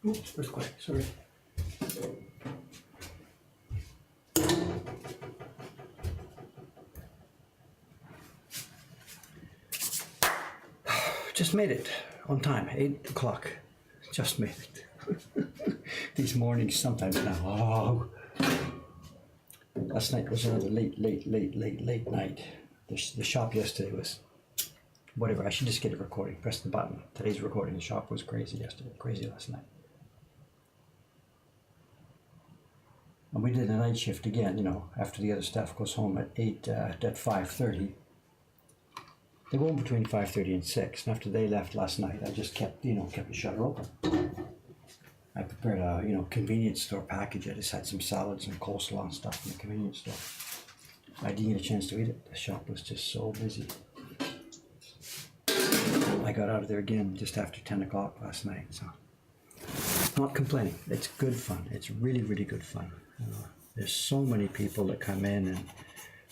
Oops, earthquake, sorry. Just made it on time, 8 o'clock. Just made it. These mornings sometimes now, oh. Last night was another late night. The shop yesterday was, whatever, I should just get a recording, press the button. Today's recording, the shop was crazy yesterday, crazy last night. And we did a night shift again, you know, after the other staff goes home at 5:30. They go home between 5:30 and 6. And after they left last night, I just kept the shutter open. I prepared a, convenience store package. I just had some salads and coleslaw and stuff in the convenience store. I didn't get a chance to eat it. The shop was just so busy. I got out of there again just after 10 o'clock last night, so not complaining. It's good fun. It's really, really good fun. There's so many people that come in and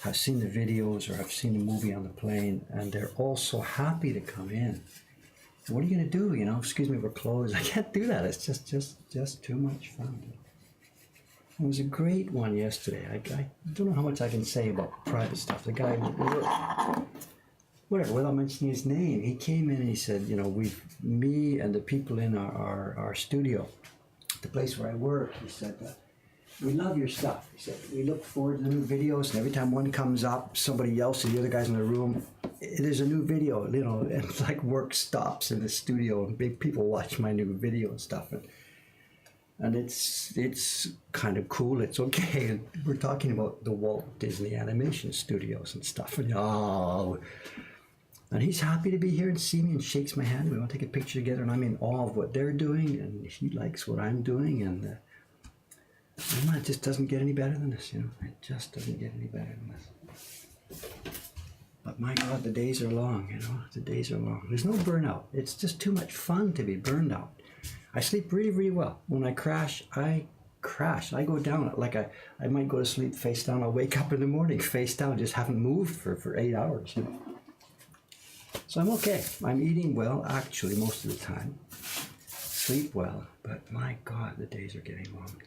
have seen the videos or have seen the movie on the plane, and they're all so happy to come in. What are you going to do? Excuse me, we're closed. I can't do that. It's just too much fun. It was a great one yesterday. I don't know how much I can say about private stuff. The guy, whatever, without mentioning his name, he came in and he said, me and the people in our studio, the place where I work, he said, we love your stuff. He said, we look forward to the new videos, and every time one comes up, somebody yells to the other guys in the room, there's a new video, and it's like work stops in the studio, and big people watch my new video and stuff. And it's kind of cool. It's okay. We're talking about the Walt Disney Animation Studios and stuff. And he's happy to be here and see me and shakes my hand. We want to take a picture together, and I'm in awe of what they're doing, and he likes what I'm doing, and it just doesn't get any better than this, It just doesn't get any better than this. But my God, the days are long, The days are long. There's no burnout. It's just too much fun to be burned out. I sleep really, really well. When I crash, I go down. Like I might go to sleep face down. I'll wake up in the morning face down. Just haven't moved for 8 hours, So I'm okay. I'm eating well, actually, most of the time. Sleep well, but my God, the days are getting long.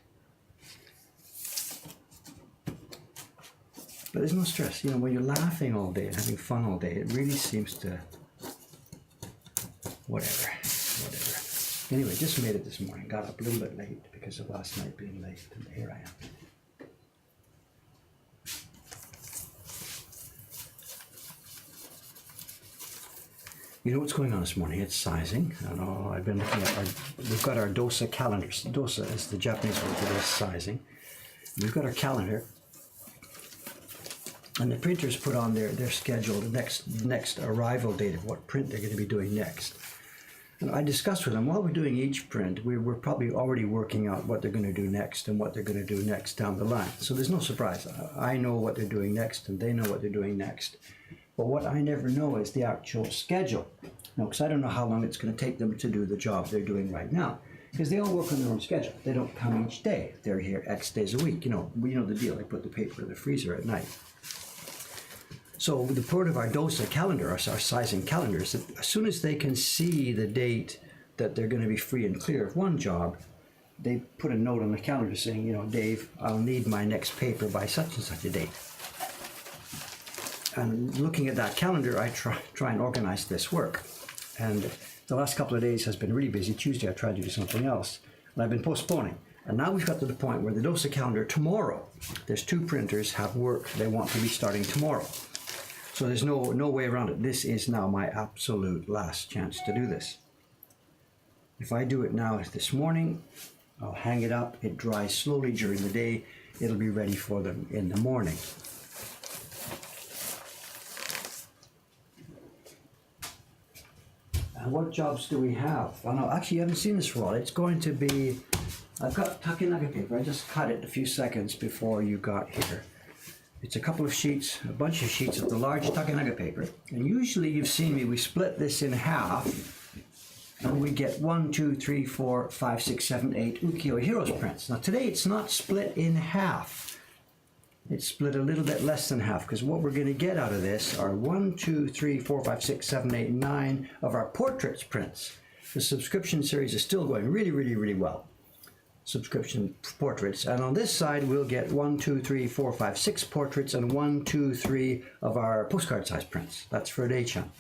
But there's no stress. When you're laughing all day and having fun all day, it really seems to, whatever. Anyway, just made it this morning. Got up a little bit late because of last night being late, and here I am. You know what's going on this morning? It's sizing. I've been looking at we've got our DOSA calendars. DOSA is the Japanese word for this, sizing. We've got our calendar. And the printers put on their schedule, the next arrival date of what print they're going to be doing next. And I discussed with them, while we're doing each print, we're probably already working out what they're going to do next and what they're going to do next down the line. So there's no surprise. I know what they're doing next and they know what they're doing next. But what I never know is the actual schedule. Because I don't know how long it's going to take them to do the job they're doing right now. Because they all work on their own schedule. They don't come each day. They're here X days a week. We know the deal. They put the paper in the freezer at night. So the part of our DOSA calendar, our sizing calendar, is that as soon as they can see the date that they're going to be free and clear of one job, they put a note on the calendar saying, Dave, I'll need my next paper by such and such a date. And looking at that calendar, I try and organize this work. And the last couple of days has been really busy. Tuesday I tried to do something else. And I've been postponing. And now we've got to the point where the DOSA calendar tomorrow, there's 2 printers have work they want to be starting tomorrow. So there's no way around it. This is now my absolute last chance to do this. If I do it now this morning, I'll hang it up. It dries slowly during the day. It'll be ready for them in the morning. And what jobs do we have? Oh no, actually you haven't seen this for a while. It's going to be, I've got Takenaka paper. I just cut it a few seconds before you got here. It's a couple of sheets, a bunch of sheets of the large Takenaka paper. And usually you've seen me, we split this in half. And we get 1, 2, 3, 4, 5, 6, 7, 8 Ukiyo Heroes prints. Now today it's not split in half. It's split a little bit less than half, because what we're going to get out of this are 1, 2, 3, 4, 5, 6, 7, 8, 9 of our portraits prints. The subscription series is still going really, really, really well. Subscription portraits. And on this side we'll get 1, 2, 3, 4, 5, 6 portraits and 1, 2, 3 of our postcard size prints. That's for Dei-chan.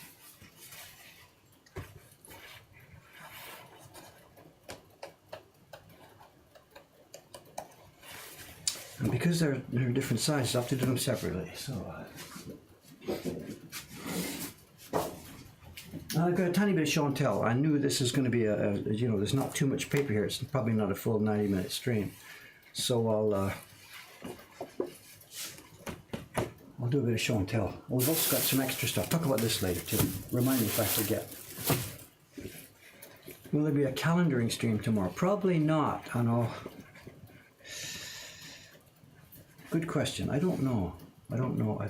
And because they're different sizes, I have to do them separately. So I've got a tiny bit of show and tell. I knew this is going to be there's not too much paper here. It's probably not a full 90-minute stream. So I'll do a bit of show and tell. We've also got some extra stuff. Talk about this later too. Remind me if I forget. Will there be a calendaring stream tomorrow? Probably not. I know. Good question. I don't know. I don't know.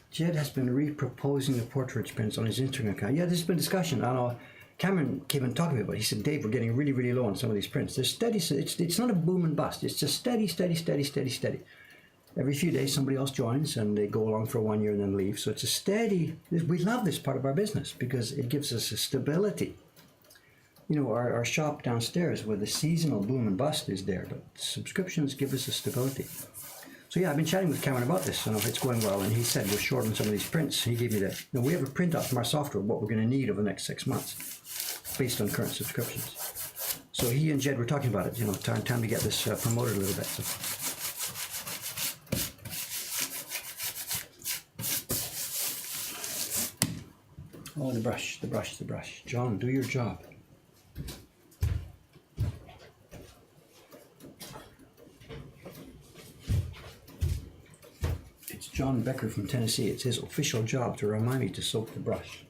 Jed has been re-proposing the portraits prints on his Instagram account. Yeah, there's been discussion. I know Cameron came and talked to me about it. He said, Dave, we're getting really, really low on some of these prints. They're steady. It's not a boom and bust. It's just steady. Every few days somebody else joins and they go along for 1 year and then leave. So it's a steady. We love this part of our business because it gives us a stability. You know, our shop downstairs where the seasonal boom and bust is there, but subscriptions give us a stability. So yeah, I've been chatting with Cameron about this, and it's going well, and he said we're short on some of these prints. He gave me that. Now we have a printout from our software, what we're going to need over the next 6 months, based on current subscriptions. So he and Jed were talking about it, you know, time to get this promoted a little bit. So. Oh, the brush. John, do your job. John Becker from Tennessee. It's his official job to remind me to soak the brush.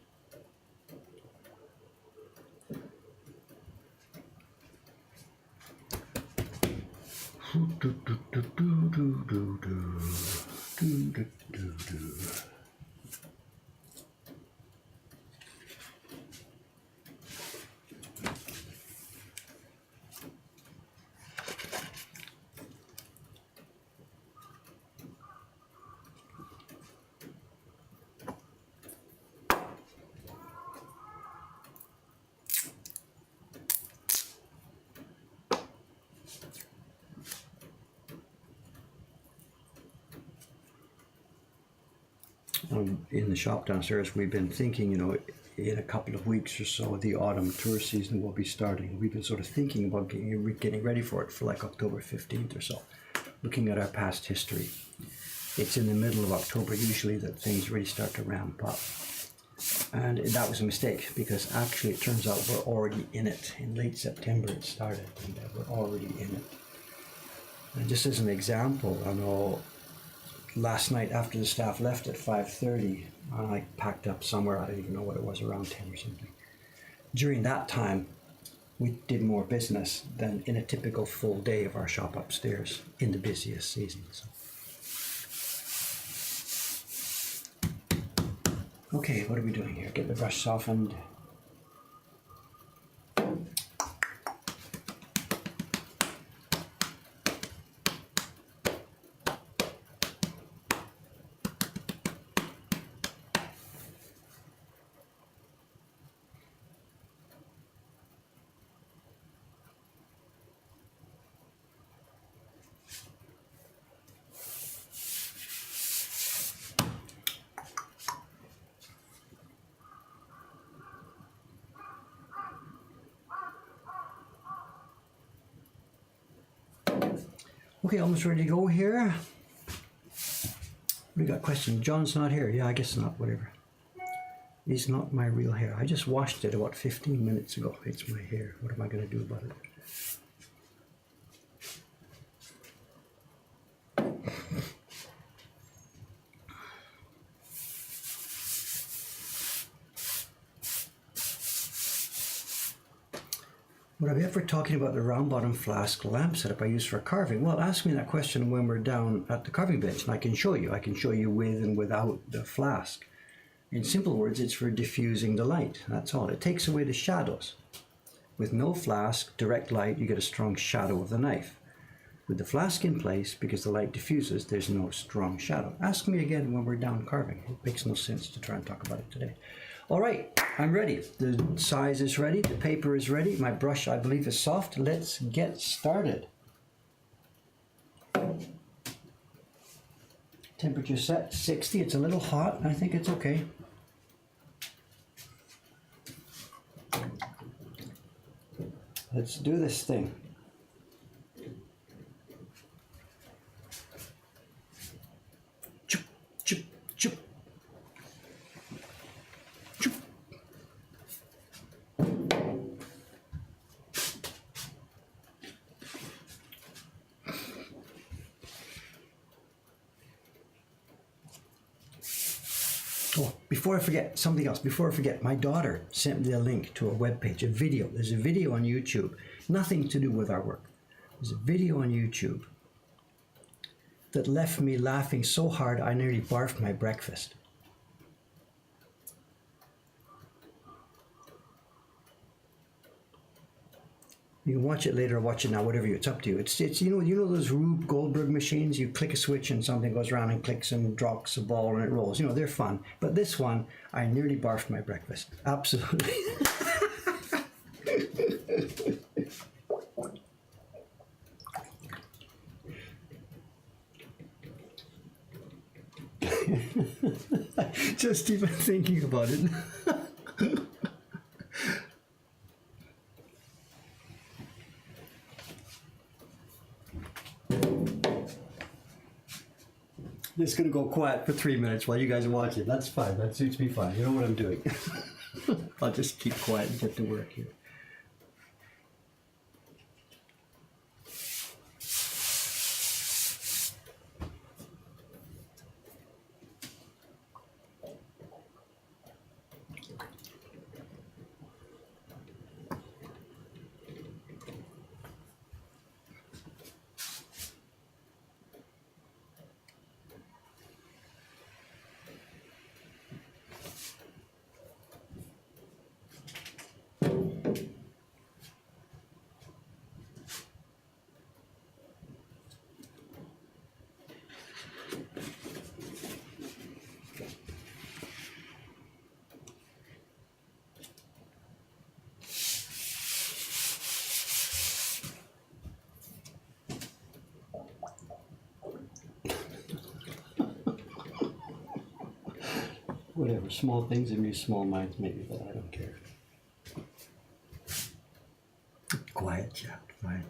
In the shop downstairs, we've been thinking, you know, in a couple of weeks or so, the autumn tourist season will be starting. We've been sort of thinking about getting ready for it for like October 15th or so, looking at our past history. It's in the middle of October usually that things really start to ramp up. And that was a mistake because actually it turns out we're already in it. In late September it started and we're already in it. And just as an example, I know last night after the staff left at 5:30, I packed up somewhere, I don't even know what it was, around 10 or something. During that time, we did more business than in a typical full day of our shop upstairs in the busiest season. So. Okay, what are we doing here? Get the brush softened. Okay, almost ready to go here. We got a question. John's not here. Yeah, I guess not. Whatever. It's not my real hair. I just washed it about 15 minutes ago. It's my hair. What am I going to do about it? Would I be ever talking about the round bottom flask lamp setup I use for carving? Well, ask me that question when we're down at the carving bench and I can show you. I can show you with and without the flask. In simple words, it's for diffusing the light. That's all. It takes away the shadows. With no flask, direct light, you get a strong shadow of the knife. With the flask in place, because the light diffuses, there's no strong shadow. Ask me again when we're down carving. It makes no sense to try and talk about it today. All right, I'm ready. The size is ready. The paper is ready. My brush, I believe, is soft. Let's get started. Temperature set 60. It's a little hot. I think it's okay. Let's do this thing. Chup, chup, chup. Chup. Oh, before I forget, something else. Before I forget, my daughter sent me a link to a webpage, a video. There's a video on YouTube, nothing to do with our work. There's a video on YouTube that left me laughing so hard I nearly barfed my breakfast. You can watch it later or watch it now, whatever you, it's up to you. It's you know those Rube Goldberg machines, you click a switch and something goes around and clicks and drops a ball and it rolls. You know, they're fun. But this one, I nearly barfed my breakfast. Absolutely. Just even thinking about it. Just gonna go quiet for 3 minutes while you guys are watching. That's fine. That suits me fine. You know what I'm doing. I'll just keep quiet and get to work here. Whatever, small things amuse small minds maybe, but I don't care. Quiet chat, fine.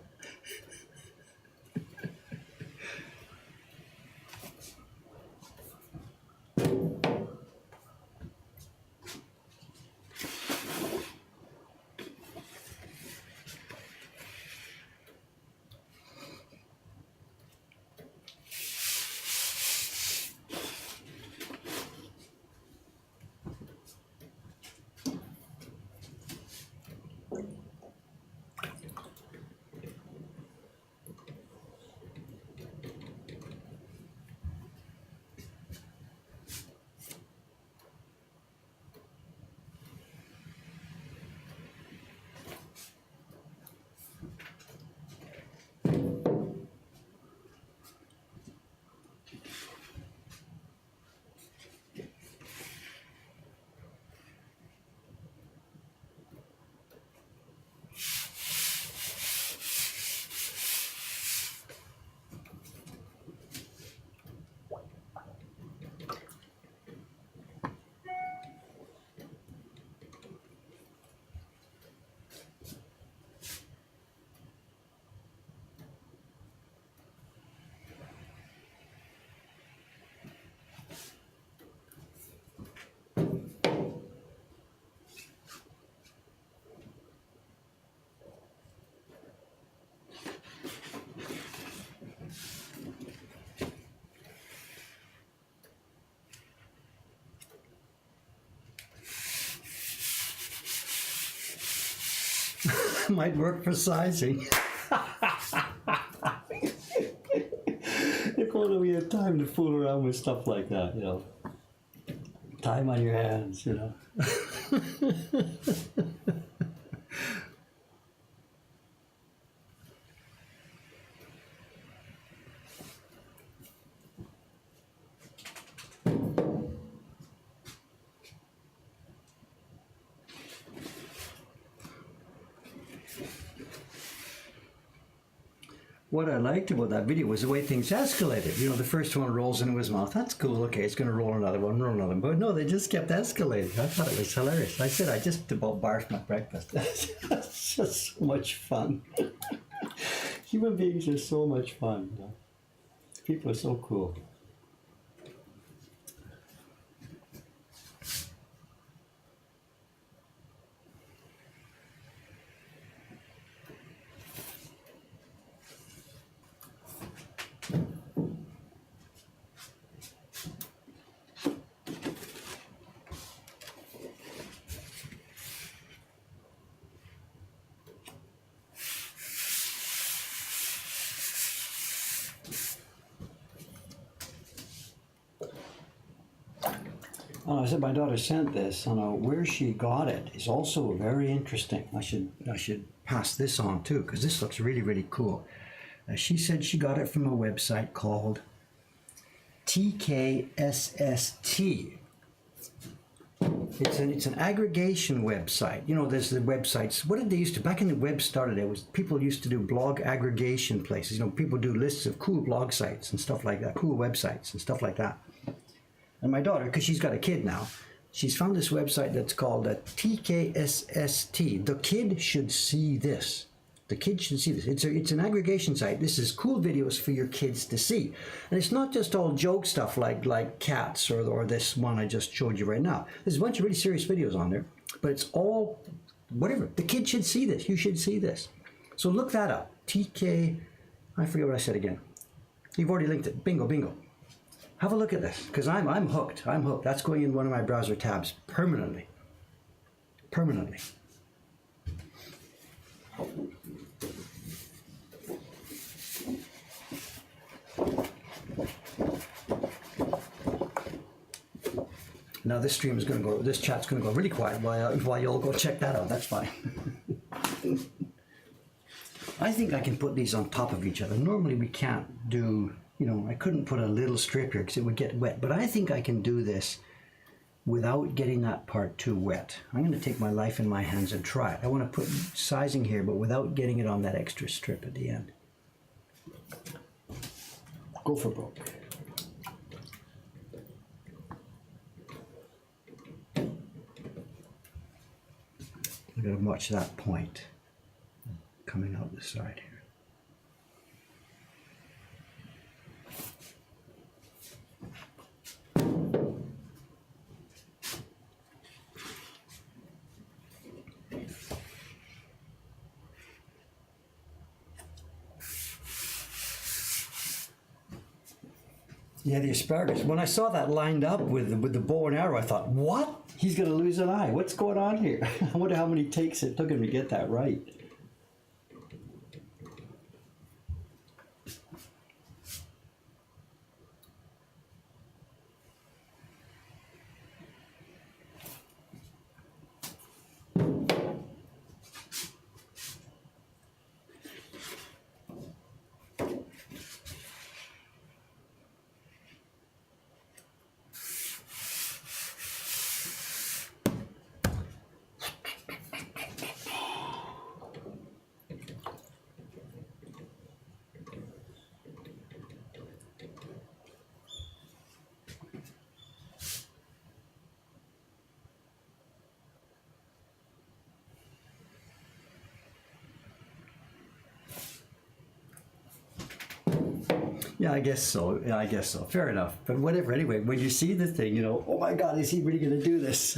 Might work for sizing. If only we had time to fool around with stuff like that, you know. Time on your hands, you know. What I liked about that video was the way things escalated. You know, the first one rolls into his mouth. That's cool. Okay, it's going to roll another one, roll another one. But no, they just kept escalating. I thought it was hilarious. I said I just about barfed my breakfast. It's just so much fun. Human beings are so much fun. You know? People are so cool. I said my daughter sent this. Where she got it is also very interesting. I should pass this on too, because this looks really, really cool. She said she got it from a website called TKSST. It's an aggregation website. You know, there's the websites. What did they used to, back in the web started, it was people used to do blog aggregation places. You know, people do lists of cool blog sites and stuff like that, cool websites and stuff like that. And my daughter, because she's got a kid now, she's found this website that's called TKSST. The kid should see this. The kid should see this. It's an aggregation site. This is cool videos for your kids to see. And it's not just all joke stuff like cats or this one I just showed you right now. There's a bunch of really serious videos on there, but it's all whatever. The kid should see this. You should see this. So look that up. I forget what I said again. You've already linked it. Bingo, bingo. Have a look at this, because I'm hooked. I'm hooked. That's going in one of my browser tabs permanently. Permanently. Now this stream is going to go, this chat's going to go really quiet while you all go check that out. That's fine. I think I can put these on top of each other. Normally we can't do, you know, I couldn't put a little strip here because it would get wet, but I think I can do this without getting that part too wet. I'm going to take my life in my hands and try it. I want to put sizing here, but without getting it on that extra strip at the end. Go for broke. I'm going to watch that point coming out the side here. Yeah, the asparagus. When I saw that lined up with the bow and arrow, I thought, what? He's going to lose an eye. What's going on here? I wonder how many takes it took him to get that right. Yeah, I guess so. Yeah, I guess so. Fair enough. But whatever. Anyway, when you see the thing, you know, oh my God, is he really going to do this?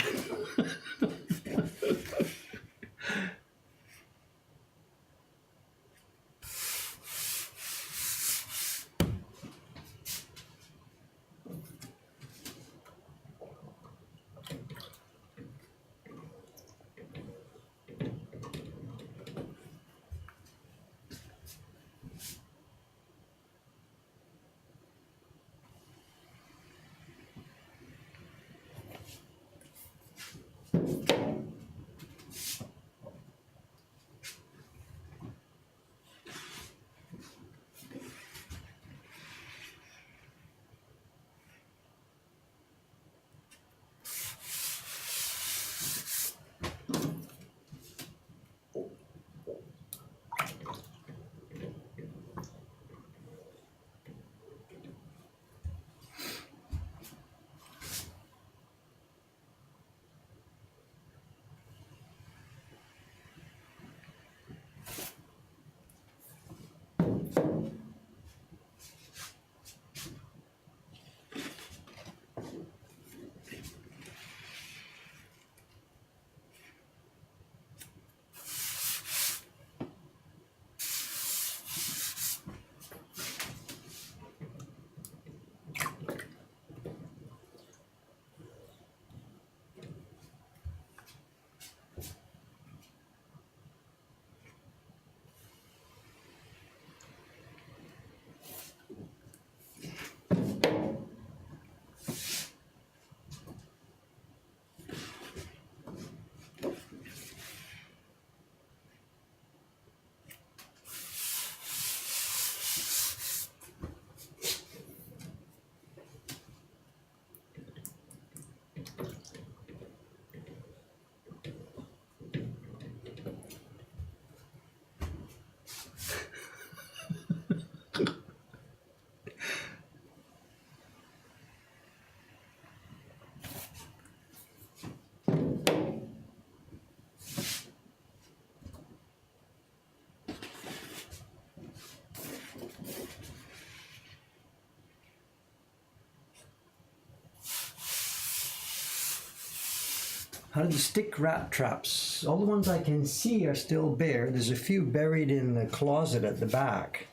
How did the stick rat traps? All the ones I can see are still bare. There's a few buried in the closet at the back,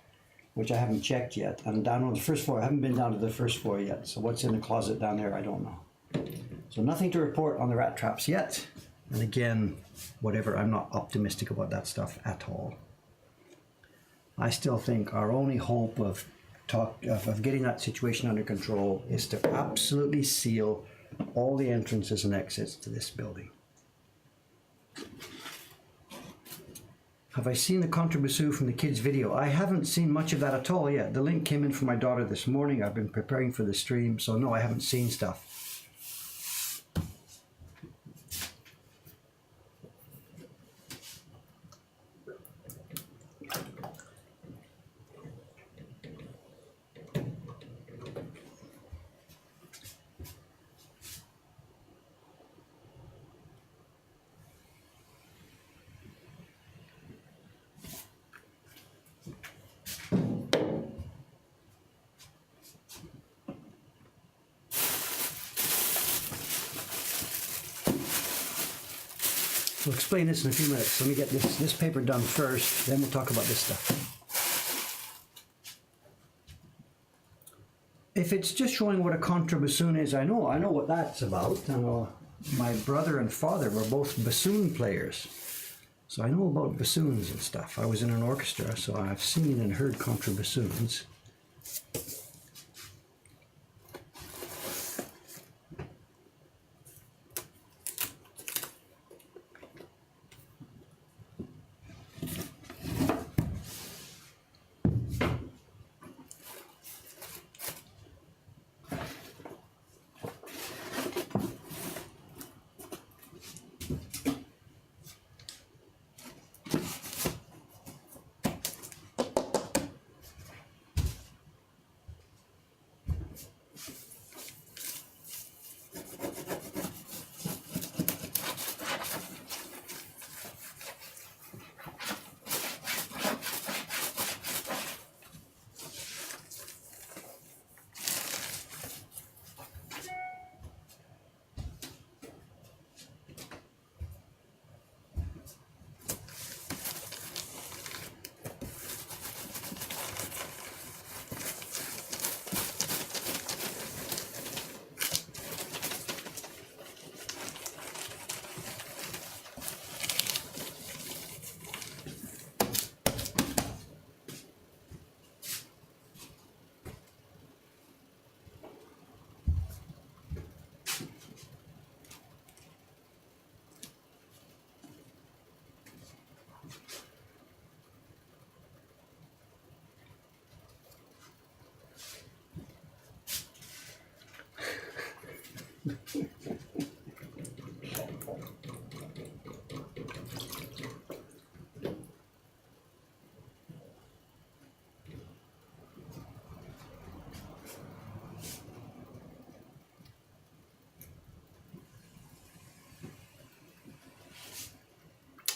which I haven't checked yet. I'm down on the first floor. I haven't been down to the first floor yet. So what's in the closet down there, I don't know. So nothing to report on the rat traps yet. And again, whatever, I'm not optimistic about that stuff at all. I still think our only hope of getting that situation under control is to absolutely seal all the entrances and exits to this building. Have I seen the contrabassou from the kids' video? I haven't seen much of that at all yet. The link came in from my daughter this morning. I've been preparing for the stream, so no, I haven't seen stuff. We'll explain this in a few minutes. Let me get this paper done first, then we'll talk about this stuff. If it's just showing what a contrabassoon is, I know what that's about. I know my brother and father were both bassoon players, so I know about bassoons and stuff. I was in an orchestra, so I've seen and heard contrabassoons.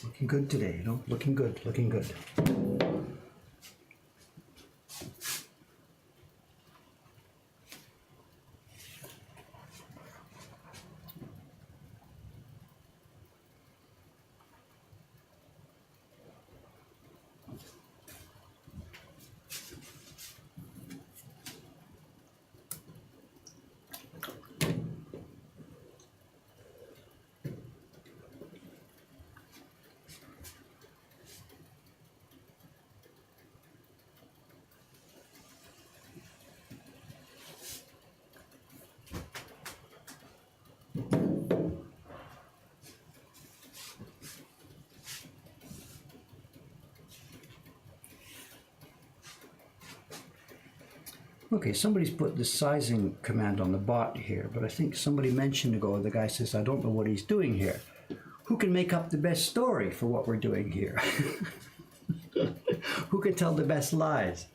Looking good today, you know? Looking good, looking good. Okay, somebody's put the sizing command on the bot here, but I think somebody mentioned ago, the guy says, I don't know what he's doing here. Who can make up the best story for what we're doing here? Who can tell the best lies?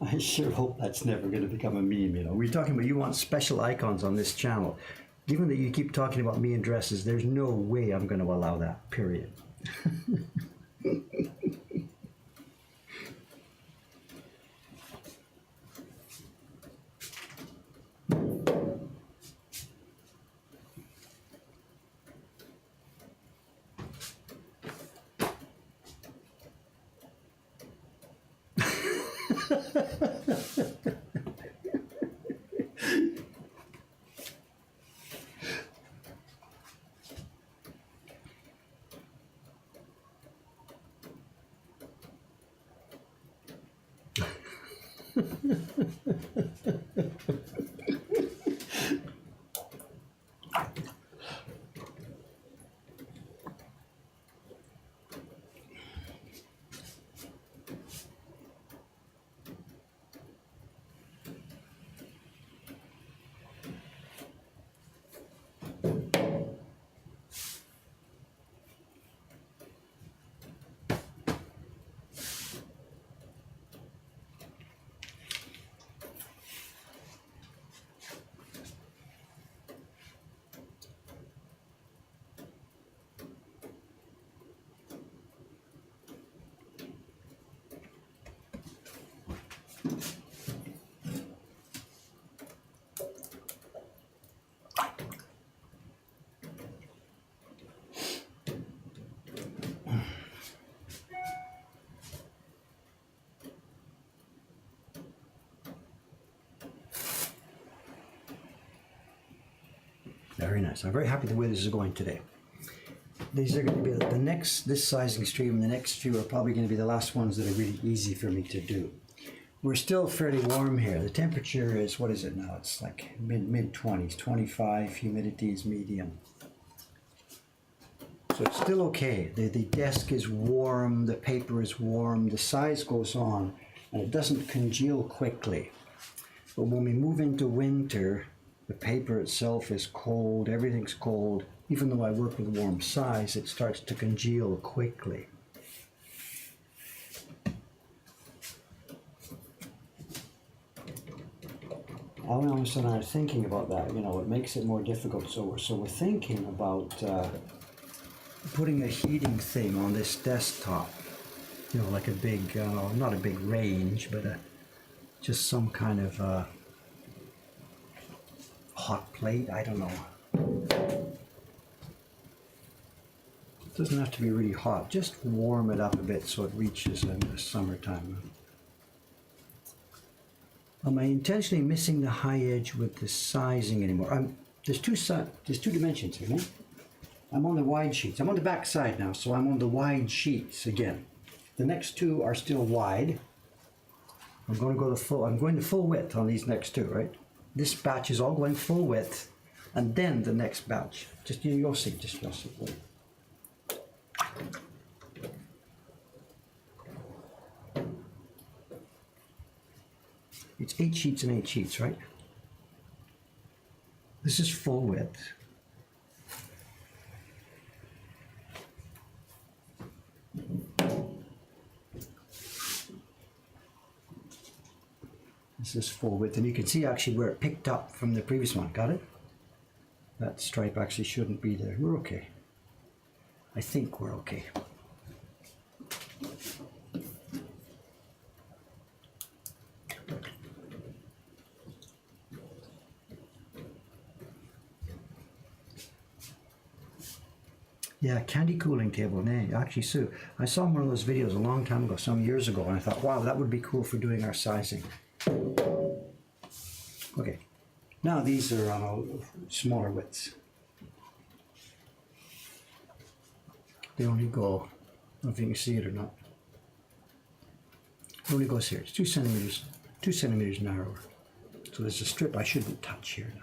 I sure hope that's never going to become a meme. You know, we're talking about you want special icons on this channel. Given that you keep talking about me and dresses, there's no way I'm going to allow that. Period. Very nice. I'm very happy the way this is going today. These are going to be this sizing stream and the next few are probably going to be the last ones that are really easy for me to do. We're still fairly warm here. The temperature is, what is it now? It's like mid 20s, 25, humidity is medium. So it's still okay. The desk is warm, the paper is warm, the size goes on, and it doesn't congeal quickly. But when we move into winter, the paper itself is cold, everything's cold. Even though I work with warm size, it starts to congeal quickly. All of a sudden I'm thinking about that, you know, it makes it more difficult. So we're thinking about putting a heating thing on this desktop. You know, like a big, not a big range, but just some kind of hot plate, I don't know. It doesn't have to be really hot, just warm it up a bit so it reaches in the summertime. Am I intentionally missing the high edge with the sizing anymore? There's two dimensions here, right? I'm on the wide sheets. I'm on the back side now, so I'm on the wide sheets again. The next two are still wide. I'm going to full width on these next two, right? This batch is all going full width, and then the next batch. Just you'll see. Wait. It's 8 sheets and 8 sheets, right? This is full width. This is full width, and you can see actually where it picked up from the previous one. Got it? That stripe actually shouldn't be there. We're okay. I think we're okay. Yeah, candy cooling table. Nay, actually, Sue, I saw one of those videos a long time ago, some years ago, and I thought, wow, that would be cool for doing our sizing. Okay, now these are on smaller widths. They only go, I don't know if you can see it or not. It only goes here. It's 2 centimeters narrower. So there's a strip I shouldn't touch here now.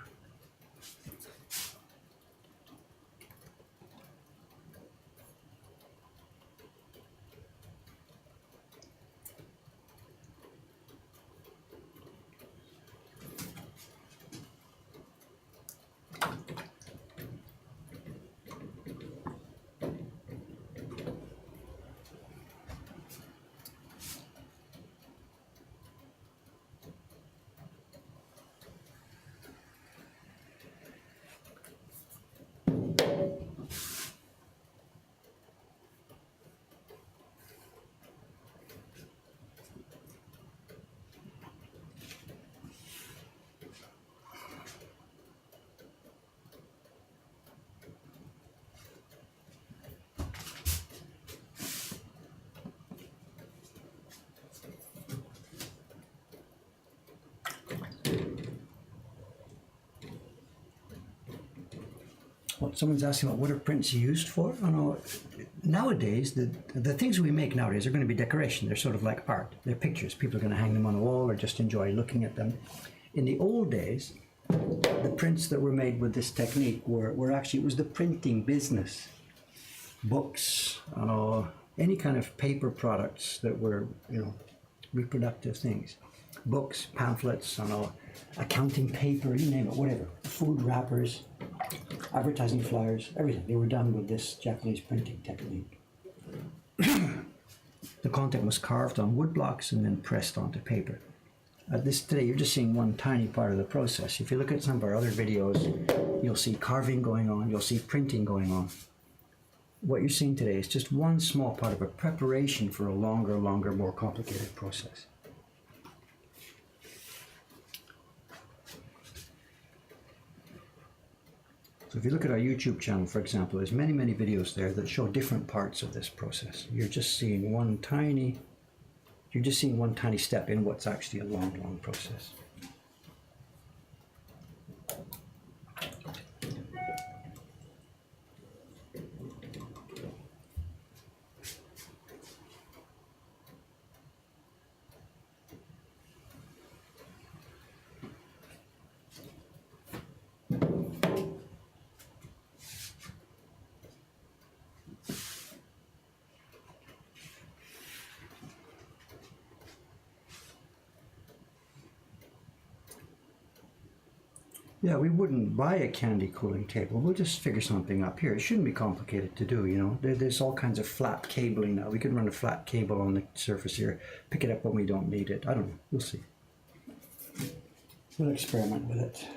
someone's asking about what are prints used for. I know nowadays the things we make nowadays are going to be decoration. They're sort of like art. They're pictures. People are going to hang them on a wall or just enjoy looking at them. In the old days, the prints that were made with this technique were actually, it was the printing business. Books, any kind of paper products that were, reproductive things. Books, pamphlets, accounting paper, you name it, whatever. Food wrappers, advertising flyers, everything. They were done with this Japanese printing technique. The content was carved on wood blocks and then pressed onto paper. Today, you're just seeing one tiny part of the process. If you look at some of our other videos, you'll see carving going on, you'll see printing going on. What you're seeing today is just one small part of a preparation for a longer, more complicated process. So if you look at our YouTube channel, for example, there's many videos there that show different parts of this process. You're just seeing one tiny step in what's actually a long process. Yeah, we wouldn't buy a candy cooling table. We'll just figure something up here. It shouldn't be complicated to do, There's all kinds of flat cabling now. We could run a flat cable on the surface here, pick it up when we don't need it. I don't know. We'll see. We'll experiment with it.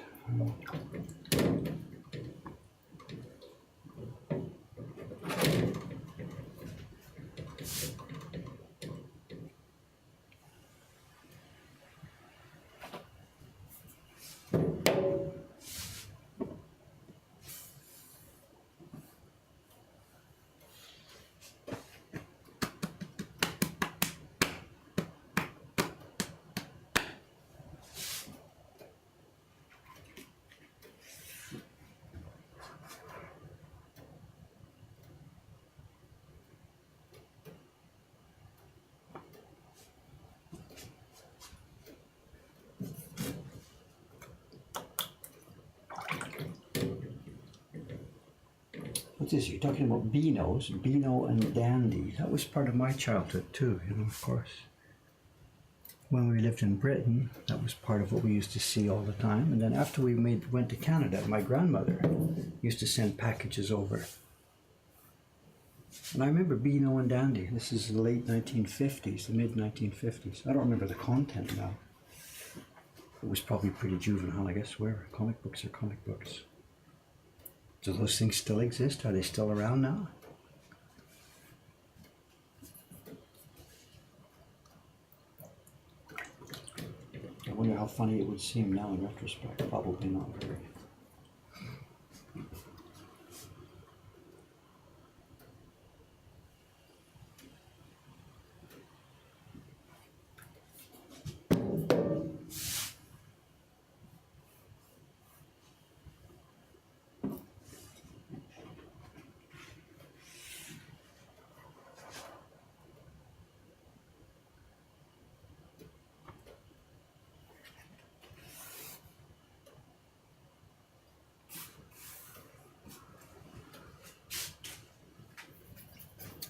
What's this? You're talking about Beano's, Beano and Dandy. That was part of my childhood too, of course. When we lived in Britain, that was part of what we used to see all the time. And then after we went to Canada, my grandmother used to send packages over. And I remember Beano and Dandy. This is the late 1950s, the mid 1950s. I don't remember the content now. It was probably pretty juvenile, I guess. Where comic books are comic books. Do those things still exist? Are they still around now? I wonder how funny it would seem now in retrospect. Probably not very.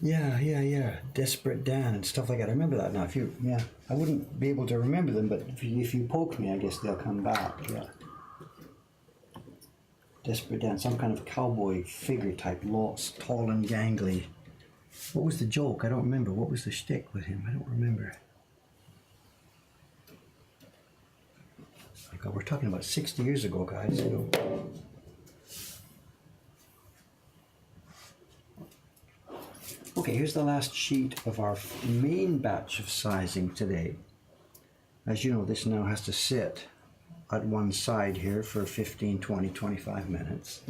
Yeah. Desperate Dan and stuff like that. I remember that now. I wouldn't be able to remember them, but if you poke me, I guess they'll come back. Yeah. Desperate Dan, some kind of cowboy figure type, lost, tall and gangly. What was the joke? I don't remember. What was the shtick with him? I don't remember. My God, we're talking about 60 years ago, guys. Okay, here's the last sheet of our main batch of sizing today. As you know, this now has to sit at one side here for 15, 20, 25 minutes.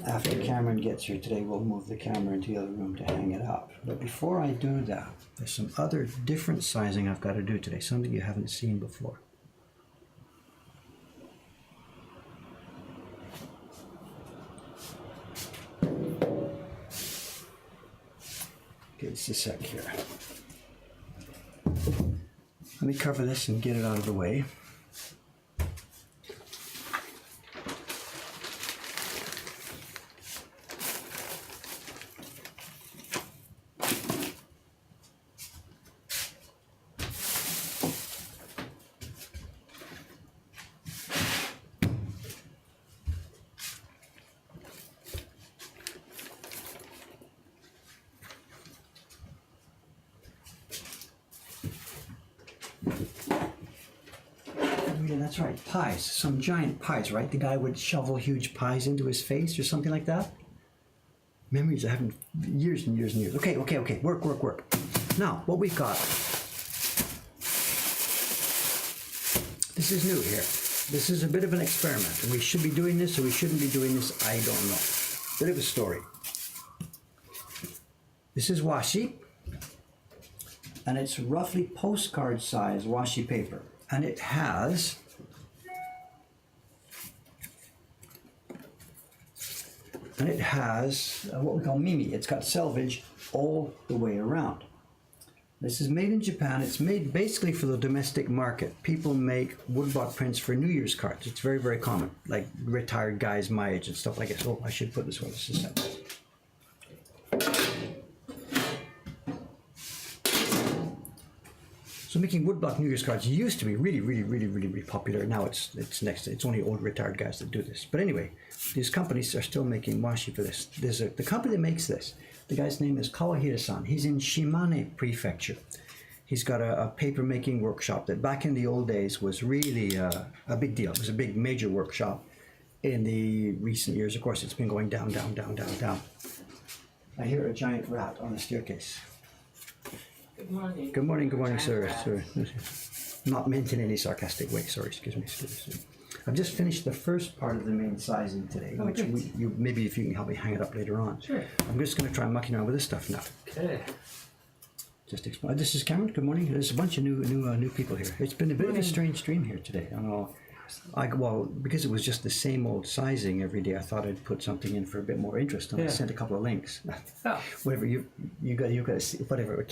After Cameron gets here today, we'll move the camera into the other room to hang it up. But before I do that, there's some other different sizing I've got to do today, something you haven't seen before. Okay, just a sec here. Let me cover this and get it out of the way. Yeah, that's right, pies. Some giant pies, right? The guy would shovel huge pies into his face or something like that. Memories I haven't, years and years and years. Okay. Work. Now, what we've got. This is new here. This is a bit of an experiment. And we should be doing this or we shouldn't be doing this, I don't know. Bit of a story. This is washi. And it's roughly postcard size washi paper. And it has what we call mimi. It's got selvage all the way around. This is made in Japan. It's made basically for the domestic market. People make woodblock prints for New Year's cards. It's very, very common, like retired guys my age and stuff like this. Oh, I should put this one. This is separate. So making woodblock New Year's cards used to be really popular. Now it's only old retired guys that do this. But anyway, these companies are still making washi for this. The company that makes this, the guy's name is Kawahira-san. He's in Shimane Prefecture. He's got a paper making workshop that back in the old days was really a big deal. It was a big major workshop. In the recent years, of course, it's been going down. I hear a giant rat on the staircase. Good morning. Good morning, sir. Not meant in any sarcastic way. Sorry, excuse me. I've just finished the first part of the main sizing today, which maybe if you can help me hang it up later on. Sure. I'm just going to try mucking around with this stuff now. Okay. Just explain. This is Cameron. Good morning. There's a bunch of new people here. It's been a bit of a strange stream here today. I don't know. Well, because it was just the same old sizing every day, I thought I'd put something in for a bit more interest, and I sent a couple of links. Oh. Whatever you got to see. Whatever.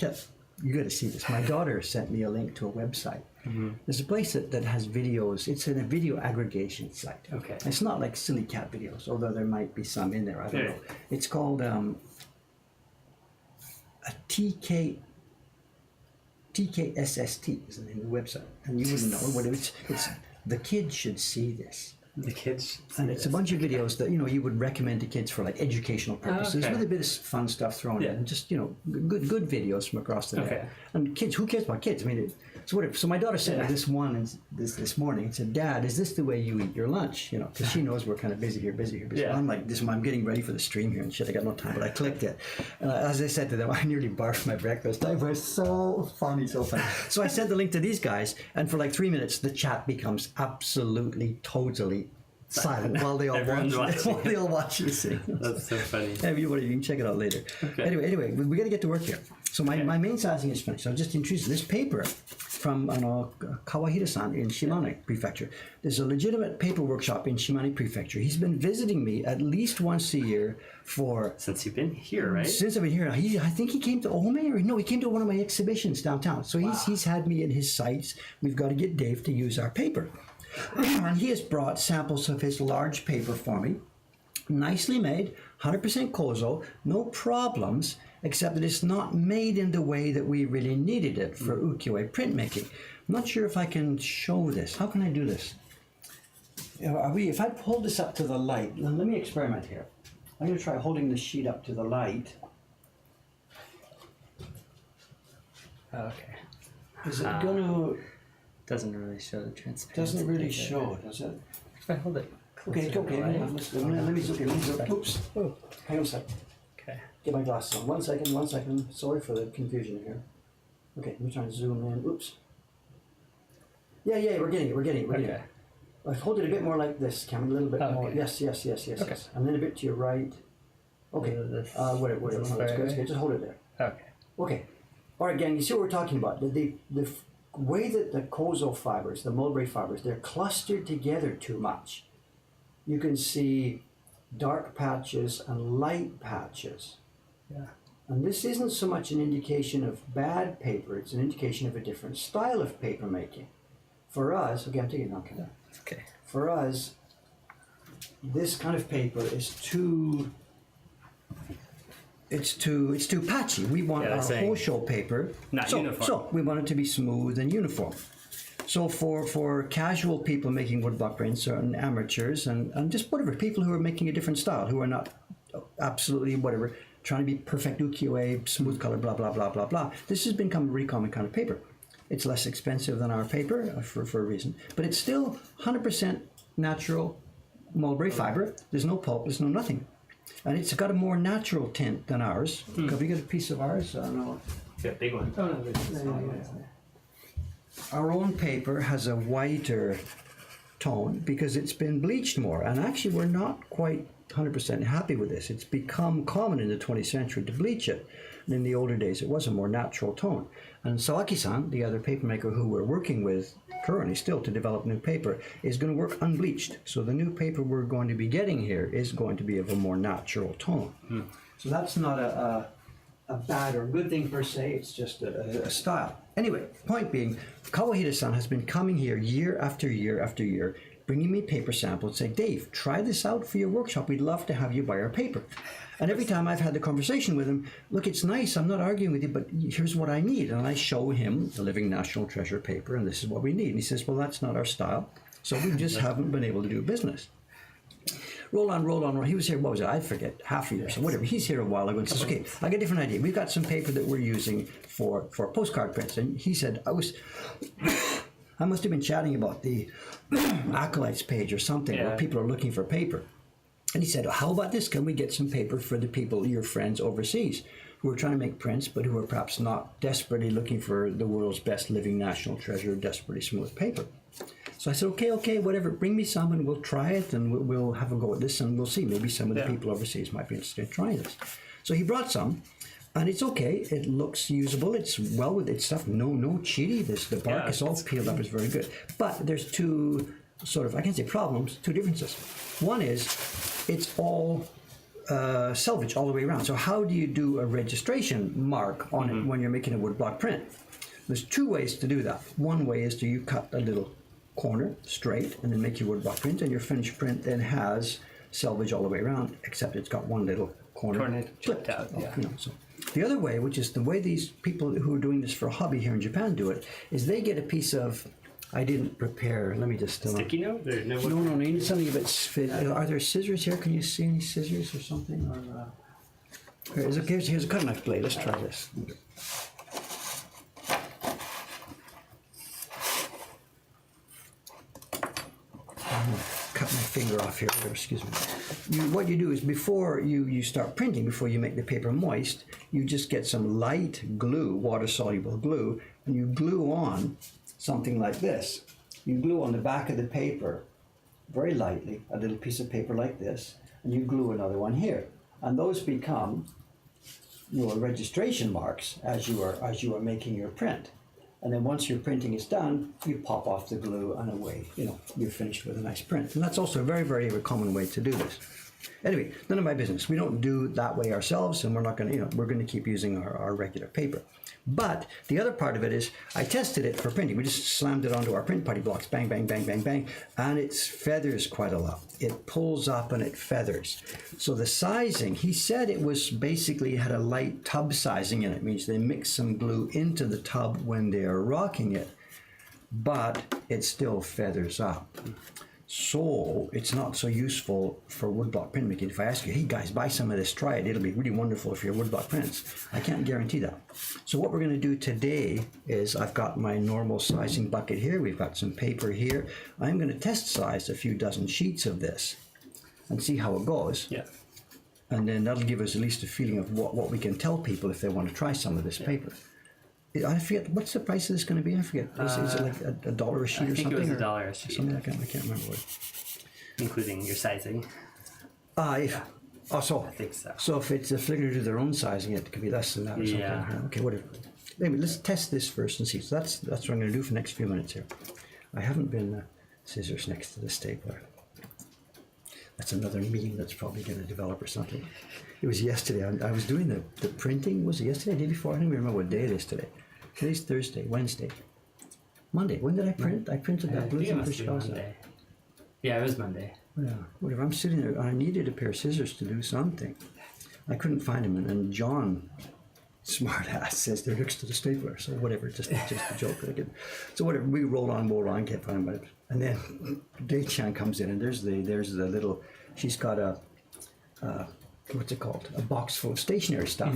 You got to see this. My daughter sent me a link to a website. Mm-hmm. There's a place that has videos. It's a video aggregation site. Okay. It's not like silly cat videos, although there might be some in there. I don't know. It's called a TKSST is the name of the website, and you wouldn't know what it's. The kids should see this. The kids. And it's a bunch of videos that you would recommend to kids for like educational purposes, with a bit of fun stuff thrown in, and just good videos from across the net. And kids, who cares about kids? I mean, so whatever. So my daughter sent me this one this morning and said, "Dad, is this the way you eat your lunch?" Because she knows we're kind of busy here. Yeah. I'm like, I'm getting ready for the stream here and shit. I got no time, but I clicked it. And as I said to them, I nearly barfed my breakfast. It was so funny. So I sent the link to these guys, and for like 3 minutes, the chat becomes absolutely, totally silent while they all watch this thing. That's so funny. You can check it out later. Okay. Anyway, we got to get to work here. So my main sizing is finished. So I've just introduced this paper from Kawahira-san in Shimane Prefecture. There's a legitimate paper workshop in Shimane Prefecture. He's been visiting me at least once a year since you've been here, right? Since I've been here. I think he came to Ome, he came to one of my exhibitions downtown. So he's had me in his sites. We've got to get Dave to use our paper. And he has brought samples of his large paper for me, nicely made, 100% kozo, no problems, except that it's not made in the way that we really needed it for ukiyo-e printmaking. I'm not sure if I can show this. How can I do this? If I hold this up to the light, let me experiment here. I'm going to try holding the sheet up to the light. Okay. Is it going to... Doesn't really show the transparency. Doesn't really show, does it? If I hold it. Okay. Let me oops. Oh, hang on a second. Okay. Get my glasses on. One second. Sorry for the confusion here. Okay, let me try and zoom in. Oops. Yeah, we're getting it. Okay. Hold it a bit more like this, Cameron. A little bit more. Okay. Yes. Okay. Yes. And then a bit to your right. Okay. Whatever. No, it's good. Just hold it there. Okay. All right, gang. You see what we're talking about? The way that the kozo fibers, the mulberry fibers, they're clustered together too much. You can see dark patches and light patches. Yeah. And this isn't so much an indication of bad paper, it's an indication of a different style of paper making. For us, okay, I'm taking it now, Ken. Okay. For us, this kind of paper is too patchy. We want Yeah, our they're saying whole show paper not uniform. So we want it to be smooth and uniform. So for casual people making woodblock prints and amateurs and just whatever, people who are making a different style, who are not absolutely whatever, trying to be perfect ukiyo-e, smooth color, blah, blah, blah, blah, blah. This has become a really common kind of paper. It's less expensive than our paper for a reason, but it's still 100% natural mulberry fiber. There's no pulp, there's no nothing. And it's got a more natural tint than ours. Have you got a piece of ours? I don't know. Yeah, big one. Oh no, there's a small one. Our own paper has a whiter tone because it's been bleached more. And actually, we're not quite 100% happy with this. It's become common in the 20th century to bleach it. And in the older days, it was a more natural tone. And Sawaki-san, the other papermaker who we're working with currently still to develop new paper, is going to work unbleached. So the new paper we're going to be getting here is going to be of a more natural tone. So that's not a bad or good thing per se, it's just a style. Anyway, point being, Kawahita-san has been coming here year after year after year, bringing me paper samples and saying, Dave, try this out for your workshop. We'd love to have you buy our paper. And every time I've had the conversation with him, look, it's nice, I'm not arguing with you, but here's what I need. And I show him the Living National Treasure paper, and this is what we need. And he says, well, that's not our style. So we just haven't been able to do business. Roll on. He was here, what was it? I forget, half a year, so whatever. He's here a while ago and says, okay, I got a different idea. We've got some paper that we're using for postcard prints. And he said, I must have been chatting about the Acolytes page or something where people are looking for paper. And he said, how about this? Can we get some paper for the people, your friends overseas, who are trying to make prints, but who are perhaps not desperately looking for the world's best Living National Treasure, desperately smooth paper? So I said, okay, whatever, bring me some and we'll try it and we'll have a go at this and we'll see. Maybe some of the people overseas might be interested in trying this. So he brought some and it's okay. It looks usable. It's well with its stuff. No cheaty. The bark is all peeled up. It's very good. But there's two sort of, I can't say problems, two differences. One is it's all selvage all the way around. So how do you do a registration mark on it when you're making a woodblock print? There's two ways to do that. One way is you cut a little corner straight and then make your woodblock print, and your finished print then has selvage all the way around, except it's got one little corner chipped out. So the other way, which is the way these people who are doing this for a hobby here in Japan do it, is they get a piece of, I didn't prepare, let me just sticky note? Or no, no, you need something a bit, are there scissors here? Can you see any scissors or something? Or here's a cutting knife blade. Let's try this. Cut my finger off here, excuse me. What you do is before you start printing, before you make the paper moist, you just get some light glue, water-soluble glue, and you glue on something like this. You glue on the back of the paper very lightly, a little piece of paper like this, and you glue another one here. And those become your registration marks as you are making your print. And then once your printing is done, you pop off the glue and away, you're finished with a nice print. And that's also a very, very common way to do this. Anyway, none of my business. We don't do that way ourselves, and we're not going to, we're going to keep using our regular paper. But the other part of it is, I tested it for printing. We just slammed it onto our print putty blocks, bang, bang, bang, bang, bang, and it feathers quite a lot. It pulls up and it feathers. So the sizing, he said it was basically had a light tub sizing in it. It means they mix some glue into the tub when they are rocking it, but it still feathers up. So it's not so useful for woodblock printmaking. If I ask you, hey guys, buy some of this, try it, it'll be really wonderful for your woodblock prints. I can't guarantee that. So what we're going to do today is I've got my normal sizing bucket here. We've got some paper here. I'm going to test size a few dozen sheets of this and see how it goes. Yeah. And then that'll give us at least a feeling of what we can tell people if they want to try some of this paper. I forget, what's the price of this going to be? I forget. Is it like a dollar a sheet or something? I think it was $1 a sheet. Something like that. I can't remember what. Including your sizing. I think so. So if they're going to do their own sizing, it could be less than that or something. Yeah. Okay, whatever. Anyway, let's test this first and see. So that's what I'm going to do for the next few minutes here. I haven't been scissors next to the stapler. That's another meme that's probably going to develop or something. It was yesterday. I was doing the printing. Was it yesterday? Day before? I don't even remember what day it is today. Today's Thursday, Wednesday, Monday. When did I print? I printed I that think it Blitzen must be Fischhauser. Monday. Yeah, it was Monday. Yeah, whatever. I'm sitting there. I needed a pair of scissors to do something. I couldn't find them, and John, smart ass, says they're next to the stapler. So whatever, just a joke. So whatever. We rolled on, can't find them. And then Day-chan comes in, and there's the little. She's got a what's it called? A box full of stationery stuff.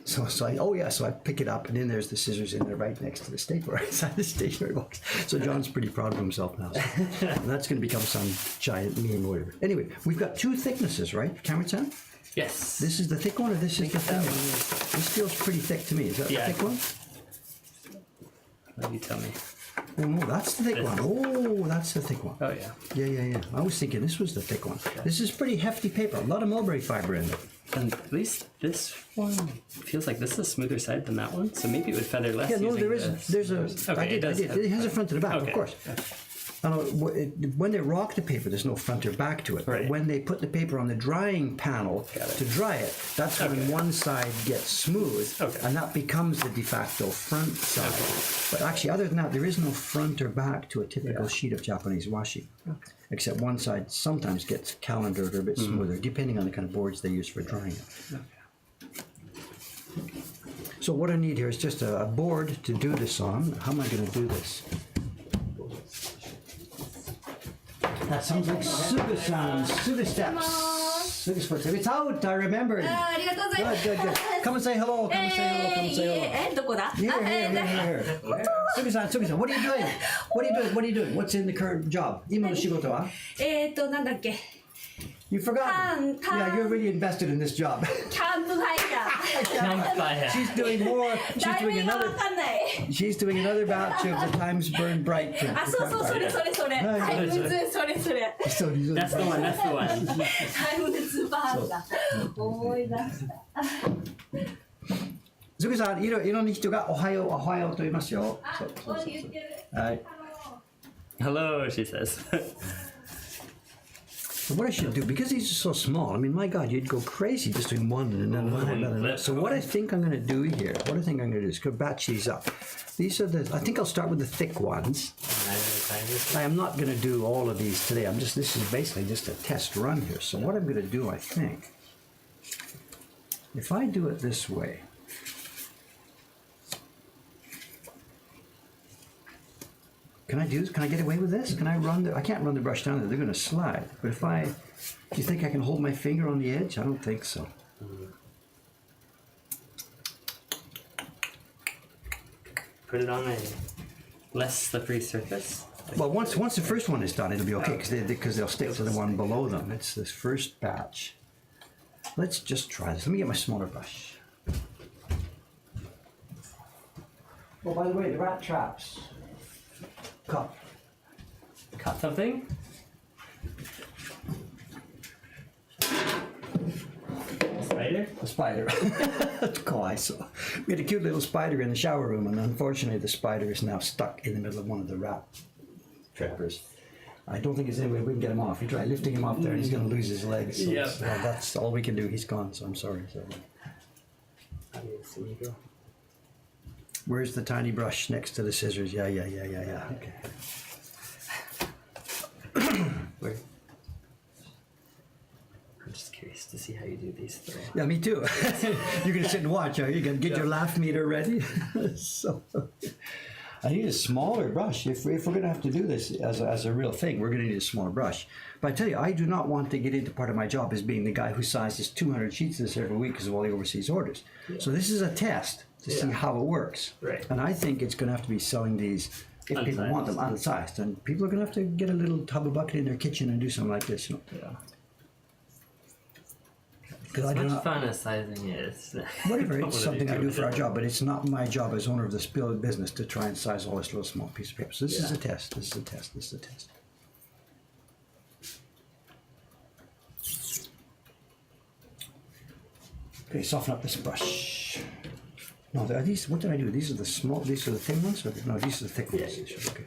So I pick it up, and then there's the scissors in there right next to the stapler inside the stationery box. So John's pretty proud of himself now. So. And that's going to become some giant meme or whatever. Anyway, we've got two thicknesses, right, Cameron-san? Yes. This is the thick one, or this is the thin that one? one This feels pretty thick to me. Is that Yeah. the thick one? Let you tell me. Oh no, that's the thick This. one. Oh, that's the thick one. Oh yeah. Yeah. I was thinking this was the thick one. This is pretty hefty paper. A lot of mulberry fiber in there. And at least this one feels like this is a smoother side than that one, so maybe it would feather less. Yeah, no, using there is. this. There's a. Okay, I did. does have- It has a front and a back, Okay. of course. I know, when they rock the paper, there's no front or back to it. But Right. when they put the paper on the drying panel Got it. to dry it, that's when Okay. one side gets smooth, Okay. and that becomes the de facto front side. But actually, other than that, there is no front or back to a typical Yeah. sheet of Japanese washi. Except one side sometimes gets calendared or a bit smoother, depending on the kind of boards they use for drying it. So what I need here is just a board to do this on. How am I going to do this? That sounds like Suga-san, Suga steps. Suga steps. It's out, I remembered. ありがとうございます。 Good. Come and say hello, come and say hello, come and say hello. どこだ Here. Suga-san, what are you doing? What are you doing? What's in the current job? 今の仕事は?なんだっけ You forgot. Yeah, you're really invested in this job. キャンプファイヤー Campfire. She's doing more. 題名がわかんない She's doing another batch of the Times Burn Bright. あ、そうそう、それそれそれはいタイムズそれそれ That's the one. That's the one. タイムズスーパーハンだ思い出したズグさん、いろんな人がおはようと言いますよ。あ、ここに言ってるはい。 Hello, she says. So what I should do, because these are so small, I mean, my God, you'd go crazy just doing one and then one and another. So what I think I'm going to do here, is go batch these up. These are I think I'll start with the thick ones. I am not going to do all of these today. This is basically just a test run here. So what I'm going to do, I think, if I do it this way, can I do this? Can I get away with this? Can I I can't run the brush down there. They're going to slide. But do you think I can hold my finger on the edge? I don't think so. Put it on a less slippery surface. Well, once the first one is done, it'll be okay because they'll stick to the one below them. It's this first batch. Let's just try this. Let me get my smaller brush. Oh, by the way, the rat traps. Cut. Cut something. Spider. A spider. Kawaii. So we had a cute little spider in the shower room, and unfortunately, the spider is now stuck in the middle of one of the rat trappers. I don't think there's any way we can get him off. You try lifting him up there, and he's going to lose his legs. So Yep. that's all we can do. He's gone, so I'm sorry. So. Where's the tiny brush next to the scissors? Yeah. Okay. Where? I'm just curious to see how you do these three. Yeah, me too. You're going to sit and watch, are you? Going to get your laugh meter ready? So, I need a smaller brush. If we're going to have to do this as a real thing, we're going to need a smaller brush. But I tell you, I do not want to get into part of my job as being the guy who sizes 200 sheets of this every week because of all the overseas orders. Yeah. So this is a test to see how it works. Right. And I think it's going to have to be selling these if people want them unsized. And people are going to have to get a little tub of bucket in their kitchen and do something like this. Yeah. Because As much fun as sizing is. Whatever, it's something I do for our job, but it's not my job as owner of this business to try and size all this little small piece of paper. So this is a test. This is a test. This is a test. Okay, soften up this brush. No, are these? What did I do? These are the small. These are the thin ones. Or no, these are the thick ones. Okay.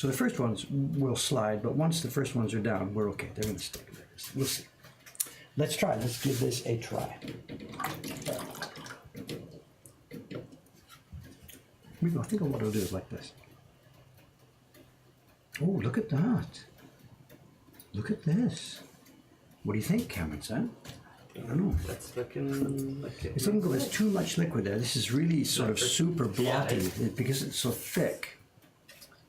So the first ones will slide, but once the first ones are down, we're okay. They're going to stick like this. We'll see. Let's try. Let's give this a try. Maybe I think what I'll do is like this. Oh, look at that. Look at this. What do you think, Cameron, son? I don't know. That's looking like it. It's looking good. There's too much liquid there. This is really sort of super blocky Yeah, because it's so thick.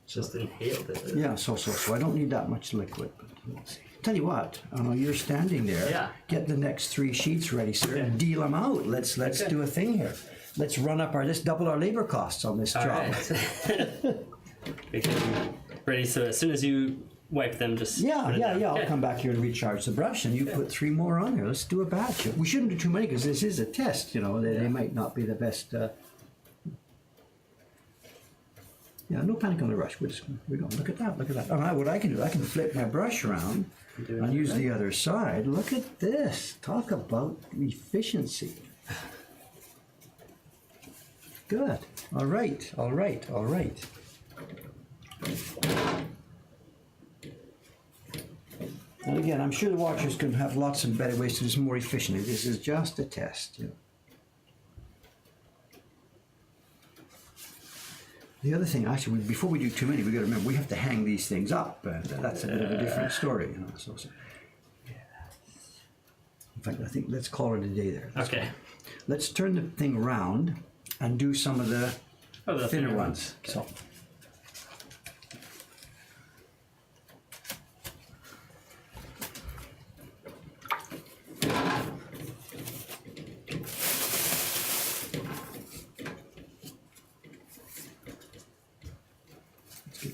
Just inhaled it. Yeah, so I don't need that much liquid. But let's see. Tell you what, you're standing there. Yeah. Get the next 3 sheets ready, sir. Okay. Deal them out. Let's Okay. do a thing here. Let's run up let's double our labor costs on this All job. right. We can ready. So as soon as you wipe them, just Yeah, put it down. I'll Okay. come back here and recharge the brush, and you put 3 more on there. Let's do a batch. We shouldn't do too many because this is a test. They might not be the best. Yeah, no panic on the brush. We're going. Look at that. Look at that. What I can do, I can flip my brush around Do and use another the other side. Look at this. Talk about efficiency. Good. All right. All right. All right. And again, I'm sure the watchers can have lots of better ways to do this more efficiently. This is just a test. The other thing, actually, before we do too many, we got to remember we have to hang these things up. That's a bit of a different story. So. In fact, I think let's call it a day there. Okay. Let's turn the thing around and do some of the The thinner ones. Okay. So.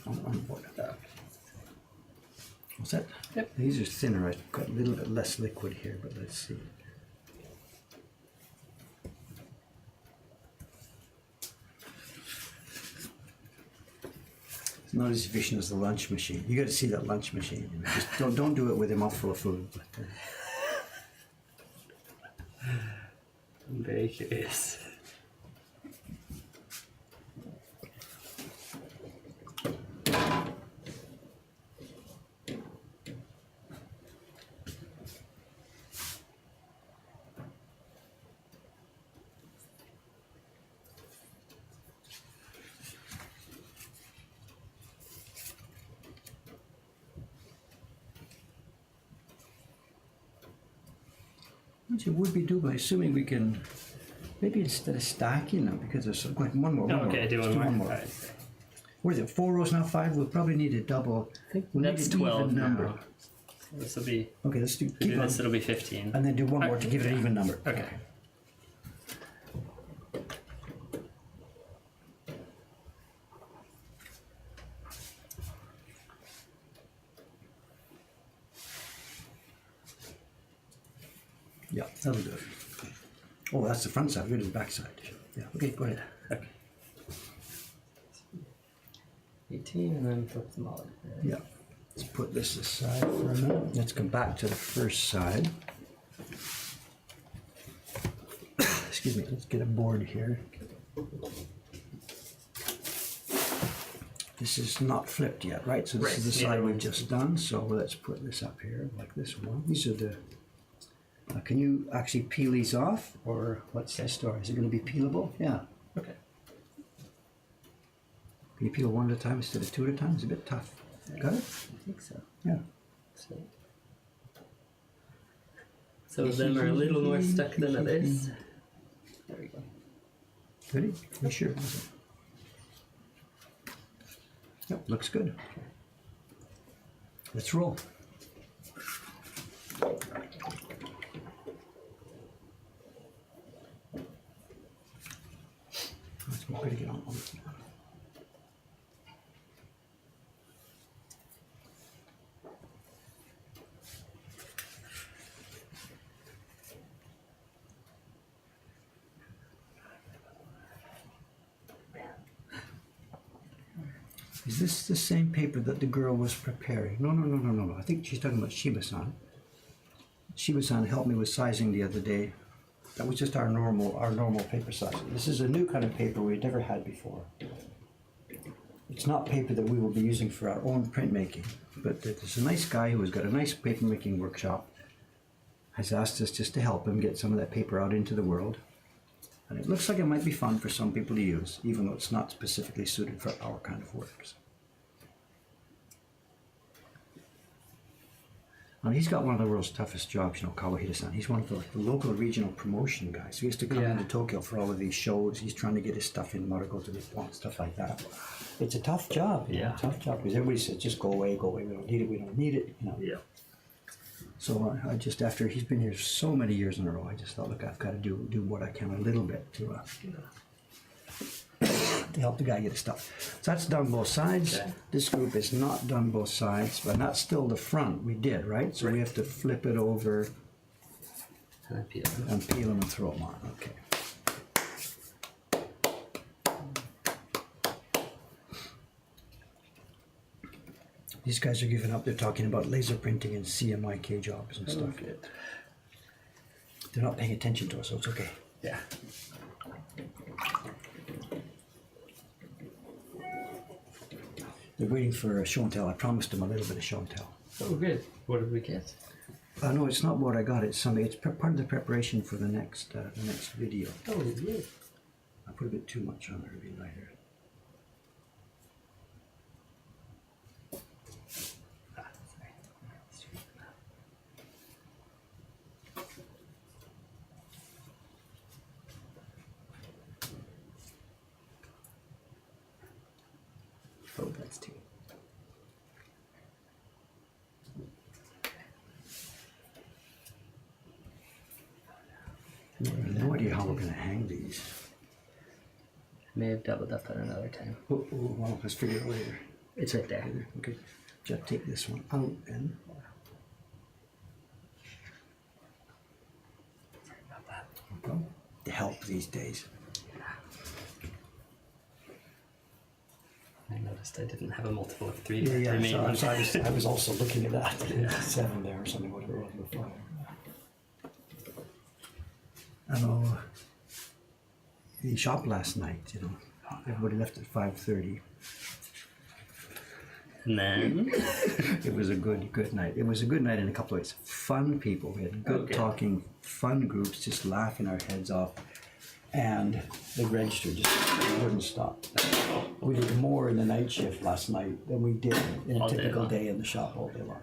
On board with that. What's that? Yep. These are thinner. I've got a little bit less liquid here, but let's see. It's not as efficient as the lunch machine. You got to see that lunch machine. Just don't do it with a mouthful of food. But, I'm very curious. Which it would be doable, assuming we can, maybe instead of stacking them, because there's one more. Oh, okay, do Let's one more. more. All right. What is it, 4 rows, now 5? We'll probably need a double. I think We'll need that's an 12 even number. now. So this will be. Okay, let's Do keep on, this, it'll be 15. and then do one more to give it an even number. Okay. Yeah, that'll do it. Oh, that's the front side. We're doing the back side. Yeah. Okay, go ahead. Okay. 18 and then flip them all. Yeah. Let's put this aside for a minute. Let's come back to the first side. Excuse me. Let's get a board here. This is not flipped yet, right? So this Right, is the neither side we've one's- just done. So let's put this up here like this one. These are the. Can you actually peel these off, or what's the story? Is it going to be peelable? Yeah. Okay. Can you peel one at a time instead of 2 at a time? It's a bit tough. Got it? I think so. Yeah. Some of them are a little more stuck than others. There we go. Ready? You sure? Yep, looks good. Let's roll. Let's better get on this one. Is this the same paper that the girl was preparing? No. I think she's talking about Shiba-san. Shiba-san helped me with sizing the other day. That was just our normal paper size. This is a new kind of paper we've never had before. it's not paper that we will be using for our own printmaking, but there's a nice guy who has got a nice papermaking workshop, has asked us just to help him get some of that paper out into the world. And it looks like it might be fun for some people to use, even though it's not specifically suited for our kind of work. So. And he's got one of the world's toughest jobs, Kawahida-san. He's one of the local regional promotion guys. He used to come into Tokyo for all of these shows. He's trying to get his stuff in Marigold to Nippon, stuff like that. It's a tough job. Tough job, because everybody says, just go away, we don't need it, we don't need it. Yeah. So I just, after he's been here so many years in a row, I just thought, look, I've got to do what I can a little bit to help the guy get his stuff. So that's done both sides. Okay. This group is not done both sides, but that's still the front we did, right? So we have to flip it over And peel. and peel them and throw them on. Okay. These guys are giving up. They're talking about laser printing and CMYK jobs and stuff. Good. They're not paying attention to us, so it's okay. Yeah. They're waiting for a show and tell. I promised them a little bit of show and tell. Oh, good. What did we get? No, it's not what I got. It's something. It's part of the preparation for the next video. Oh, good. I put a bit too much on there to be lighter. Oh, that's two. I have no idea how we're going to hang these. May have doubled up at another time. Oh, well, let's figure it out later. It's right there. Okay, just take this one out and. Sorry about that. Okay. To help these days. I noticed I didn't have a multiple of 3 Yeah, remaining. so I was also looking at that. 7 there or something, whatever it was before. I know the shop last night, everybody left at 5:30. And then It was a good night. It was a good night in a couple of ways. Fun people. We had good Okay. talking, fun groups, just laughing our heads off. And the register just wouldn't stop. We did more in the night shift last night than we did in a All day typical long. day in the shop all day long.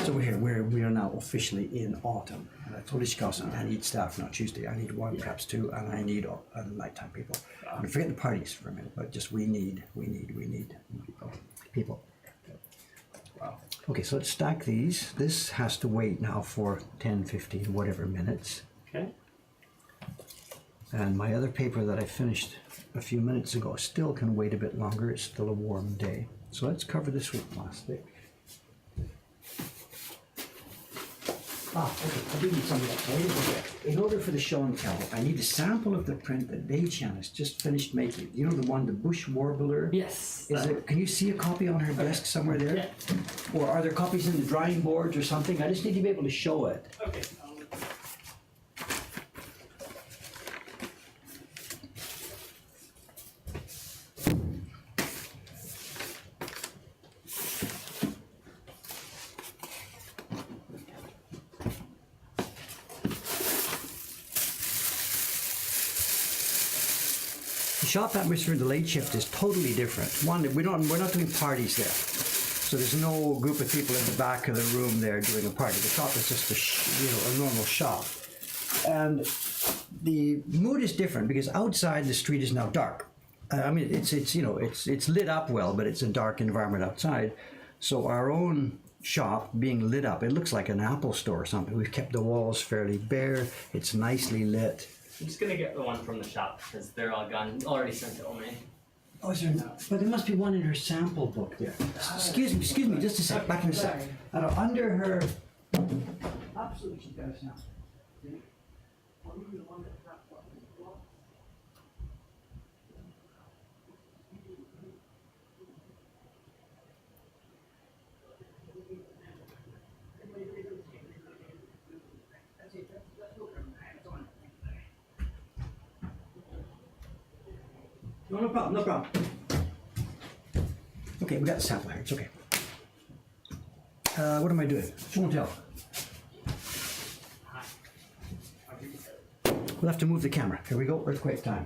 So we're here. We are now officially in autumn. And I told Ishikawa-san, I need staff, not Tuesday. I need 1, perhaps 2, and I need nighttime people. And forget the parties for a minute, but just we need people. wow. Okay, so let's stack these. This has to wait now for 10, 15, whatever minutes. Okay. And my other paper that I finished a few minutes ago still can wait a bit longer. It's still a warm day. So let's cover this with plastic. Okay, I do need something else. In order for the show and tell, I need a sample of the print that Dei-chan has just finished making. You know the one, the Bush Warbler? Yes. Can you see a copy on her desk somewhere there? Yeah. Or are there copies in the drawing boards or something? I just need to be able to show it. Okay. The shop atmosphere in the late shift is totally different. One, we're not doing parties there. So there's no group of people in the back of the room there doing a party. The shop is just a normal shop. And the mood is different because outside the street is now dark. I mean, it's lit up well, but it's a dark environment outside. So our own shop being lit up, it looks like an Apple store or something. We've kept the walls fairly bare. It's nicely lit. I'm just gonna get the one from the shop because they're all gone. Already sent it Omei. Oh, is there not? But there must be one in her sample book there. Excuse me, just a sec. Back in a sec. Under her. Absolutely, she's got a sample. You want no problem, no problem. Okay, we got the sample here. It's okay. What am I doing? Show and tell. We'll have to move the camera. Here we go. Earthquake time.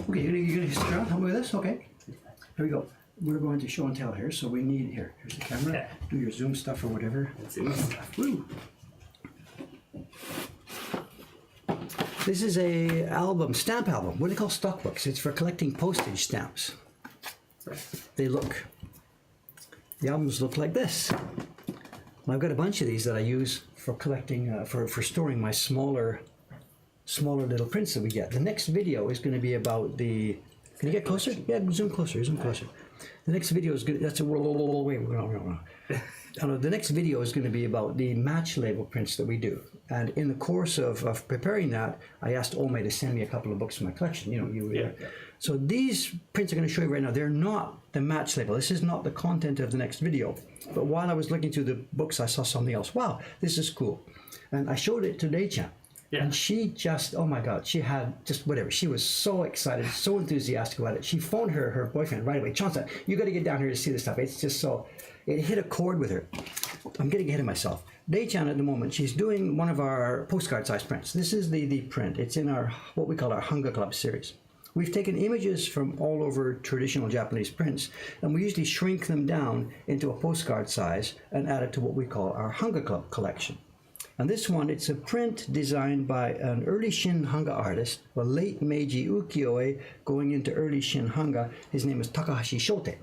Okay, you're gonna stick around? Help me with this? Okay. Here we go. We're going to show and tell here, so we need here's the camera. Okay. Do your zoom stuff or whatever. Zoom stuff. Woo. This is a album, stamp album. What do they call stock books? It's for collecting postage stamps. Right. The albums look like this. And I've got a bunch of these that I use for collecting, for storing my smaller little prints that we get. The next video is going to be about the. Can you get closer? Yeah, zoom closer. Zoom closer. The next video is good. That's a wait. The next video is going to be about the match label prints that we do. And in the course of preparing that, I asked Ome to send me a couple of books from my collection. You know, Yeah. So these prints I'm going to show you right now, they're not the match label. This is not the content of the next video. But while I was looking through the books, I saw something else. Wow, this is cool. And I showed it to Dei-chan. Yeah. And she just, oh my God, she had just whatever. She was so excited, so enthusiastic about it. She phoned her boyfriend right away. Chauncey, you got to get down here to see this stuff. It's just so, it hit a chord with her. I'm getting ahead of myself. Dei-chan at the moment, she's doing one of our postcard size prints. This is the print. It's in our, what we call our Hunger Club series. We've taken images from all over traditional Japanese prints, and we usually shrink them down into a postcard size and add it to what we call our Hunger Club collection. And this one, it's a print designed by an early Shin Hanga artist, a late Meiji ukiyo-e going into early Shin Hanga. His name is Takahashi Shote.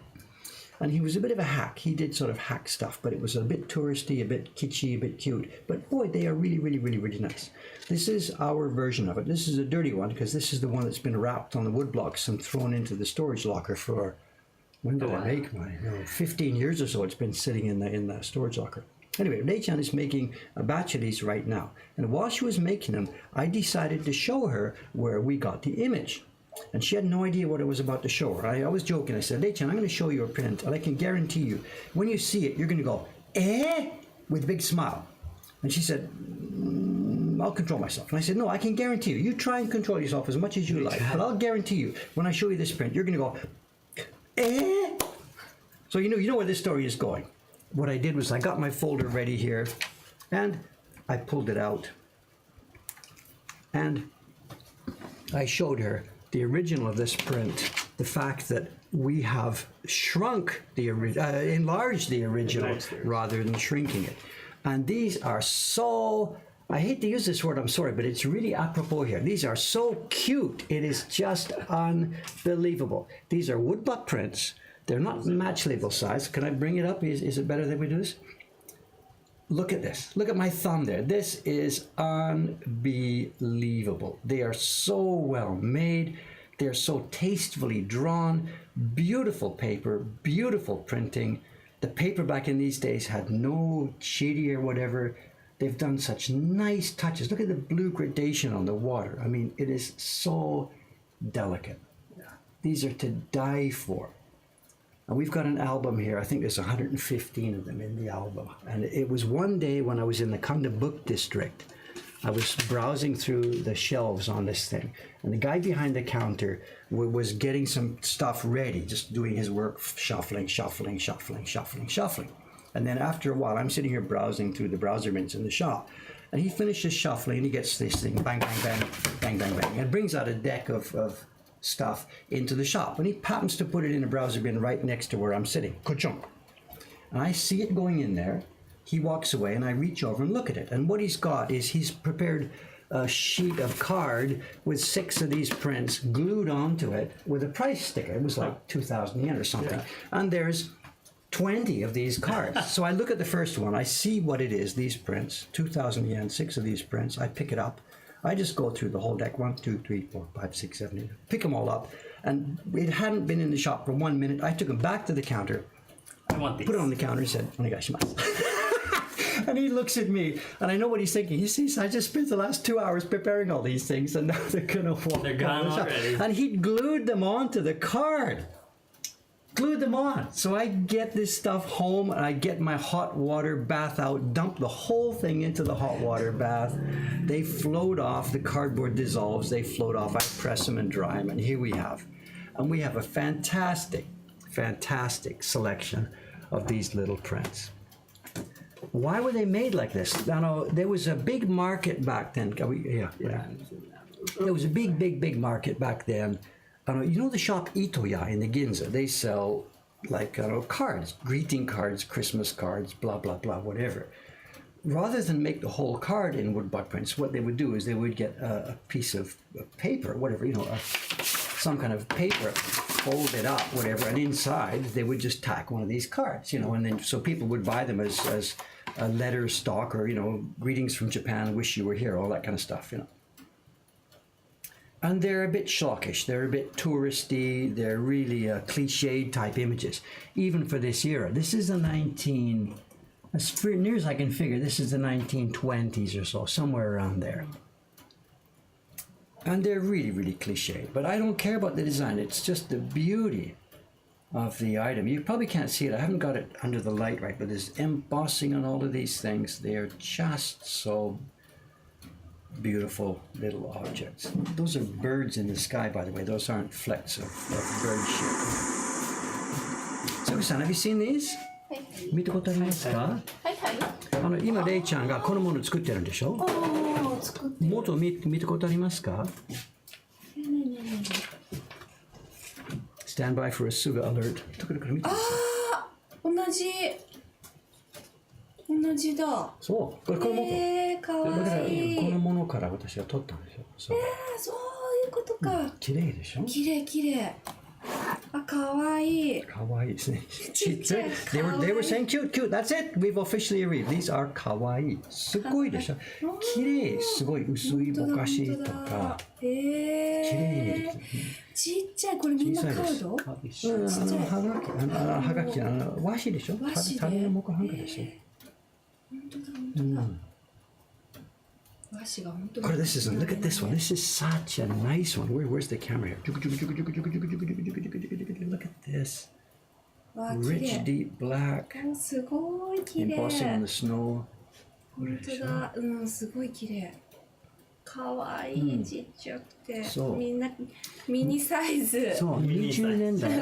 And he was a bit of a hack. He did sort of hack stuff, but it was a bit touristy, a bit kitschy, a bit cute. But boy, they are really, really, really, really nice. This is our version of it. This is a dirty one because this is the one that's been wrapped on the wood blocks and thrown into the storage locker for, when did I make mine? 15 years or so it's been sitting in the storage locker. Anyway, Dei-chan is making a batch of these right now. And while she was making them, I decided to show her where we got the image. And she had no idea what I was about to show her. I was joking. I said, Dei-chan, I'm going to show you a print, and I can guarantee you, when you see it, you're going to go, eh? With a big smile. And she said, I'll control myself. And I said, no, I can guarantee you. You try and control yourself as much as you like, but I'll guarantee you, when I show you this print, you're going to go, eh? So you know where this story is going. What I did was I got my folder ready here, and I pulled it out, and I showed her the original of this print, the fact that we have shrunk the enlarged the original rather than shrinking it. And these are so, I hate to use this word, I'm sorry, but it's really apropos here. These are so cute. It is just unbelievable. These are woodblock prints. They're not match label size. Can I bring it up? Is it better that we do this? Look at this. Look at my thumb there. This is unbelievable. They are so well made. They're so tastefully drawn. Beautiful paper, beautiful printing. The paper back in these days had no shady or whatever. They've done such nice touches. Look at the blue gradation on the water. I mean, it is so delicate. These are to die for. And we've got an album here. I think there's 115 of them in the album. And it was one day when I was in the Kanda Book District. I was browsing through the shelves on this thing. And the guy behind the counter was getting some stuff ready, just doing his work, shuffling. And then after a while, I'm sitting here browsing through the browser bins in the shop. And he finishes shuffling, and he gets this thing, bang, bang, bang, bang, bang, bang. And brings out a deck of stuff into the shop, and he happens to put it in a browser bin right next to where I'm sitting. Ka-chunk. And I see it going in there. He walks away, and I reach over and look at it. And what he's got is he's prepared a sheet of card with 6 of these prints glued onto it with a price sticker. It was like 2,000 yen or something. Yeah. And there's 20 of these cards. So I look at the first one. I see what it is, these prints, 2,000 yen, 6 of these prints. I pick it up. I just go through the whole deck, 1, 2, 3, 4, 5, 6, 7, 8, pick them all up. And it hadn't been in the shop for 1 minute. I took them back to the counter, I want these. Put it on the counter and said, "Onegaishimasu." And he looks at me, and I know what he's thinking. He sees, I just spent the last 2 hours preparing all these things, and now they're going to walk. They're gone already. And he glued them onto the card. glued them on. So I get this stuff home and I get my hot water bath out, dump the whole thing into the hot water bath. They float off, the cardboard dissolves, they float off. I press them and dry them, and here we have. And we have a fantastic, fantastic selection of these little prints. Why were they made like this? Now, there was a big market back then. Yeah. There was a big market back then. You know the shop Itoya in the Ginza? They sell like cards, greeting cards, Christmas cards, blah, blah, blah, whatever. Rather than make the whole card in woodblock prints, what they would do is they would get a piece of paper, whatever, some kind of paper, fold it up, whatever, and inside they would just tack one of these cards, and then so people would buy them as a letter stock or, greetings from Japan, wish you were here, all that kind of stuff, And they're a bit schlockish, they're a bit touristy, they're really cliched type images, even for this era. This is as near as I can figure, this is the 1920s or so, somewhere around there. And they're really, really cliche, but I don't care about the design, it's just the beauty of the item. You probably can't see it, I haven't got it under the light right, but there's embossing on all of these things. They are just so beautiful little objects. Those are birds in the sky, by the way. Those aren't flecks of bird shit. Sugi-san, have you seen these? 見たことありますか？はいはい。今レイちゃんがこのものを作ってるんでしょ？作ってる。もっと見たことありますか？ Stand by for a Suga alert. 同じだ。そう、これもかわだからいい。このものから私が撮ったんですよ。そうそういうことか。綺麗でしょ？綺麗。あ、かわいい。可愛いですね。ちっちゃい They were saying cute. That's it. We've officially agreed. These are 可愛い。すごいでしょ。綺麗、すごい薄いぼかしとか。綺麗にできてる。ちっちゃい、これみんなカード？はがき、和紙でしょ？和紙で。紙の木版画でしょ。本当だ。和紙が本当だ。これ this is look at this one. This is such a nice one. Where's the camera here? Look at this. わあ、綺 Rich 麗。 deep black. すごい綺麗。 Embossing on the snow. 本当だ。すごい綺麗。かわいい、ちっちゃくて。そうみんなミニサイズ。そう20年代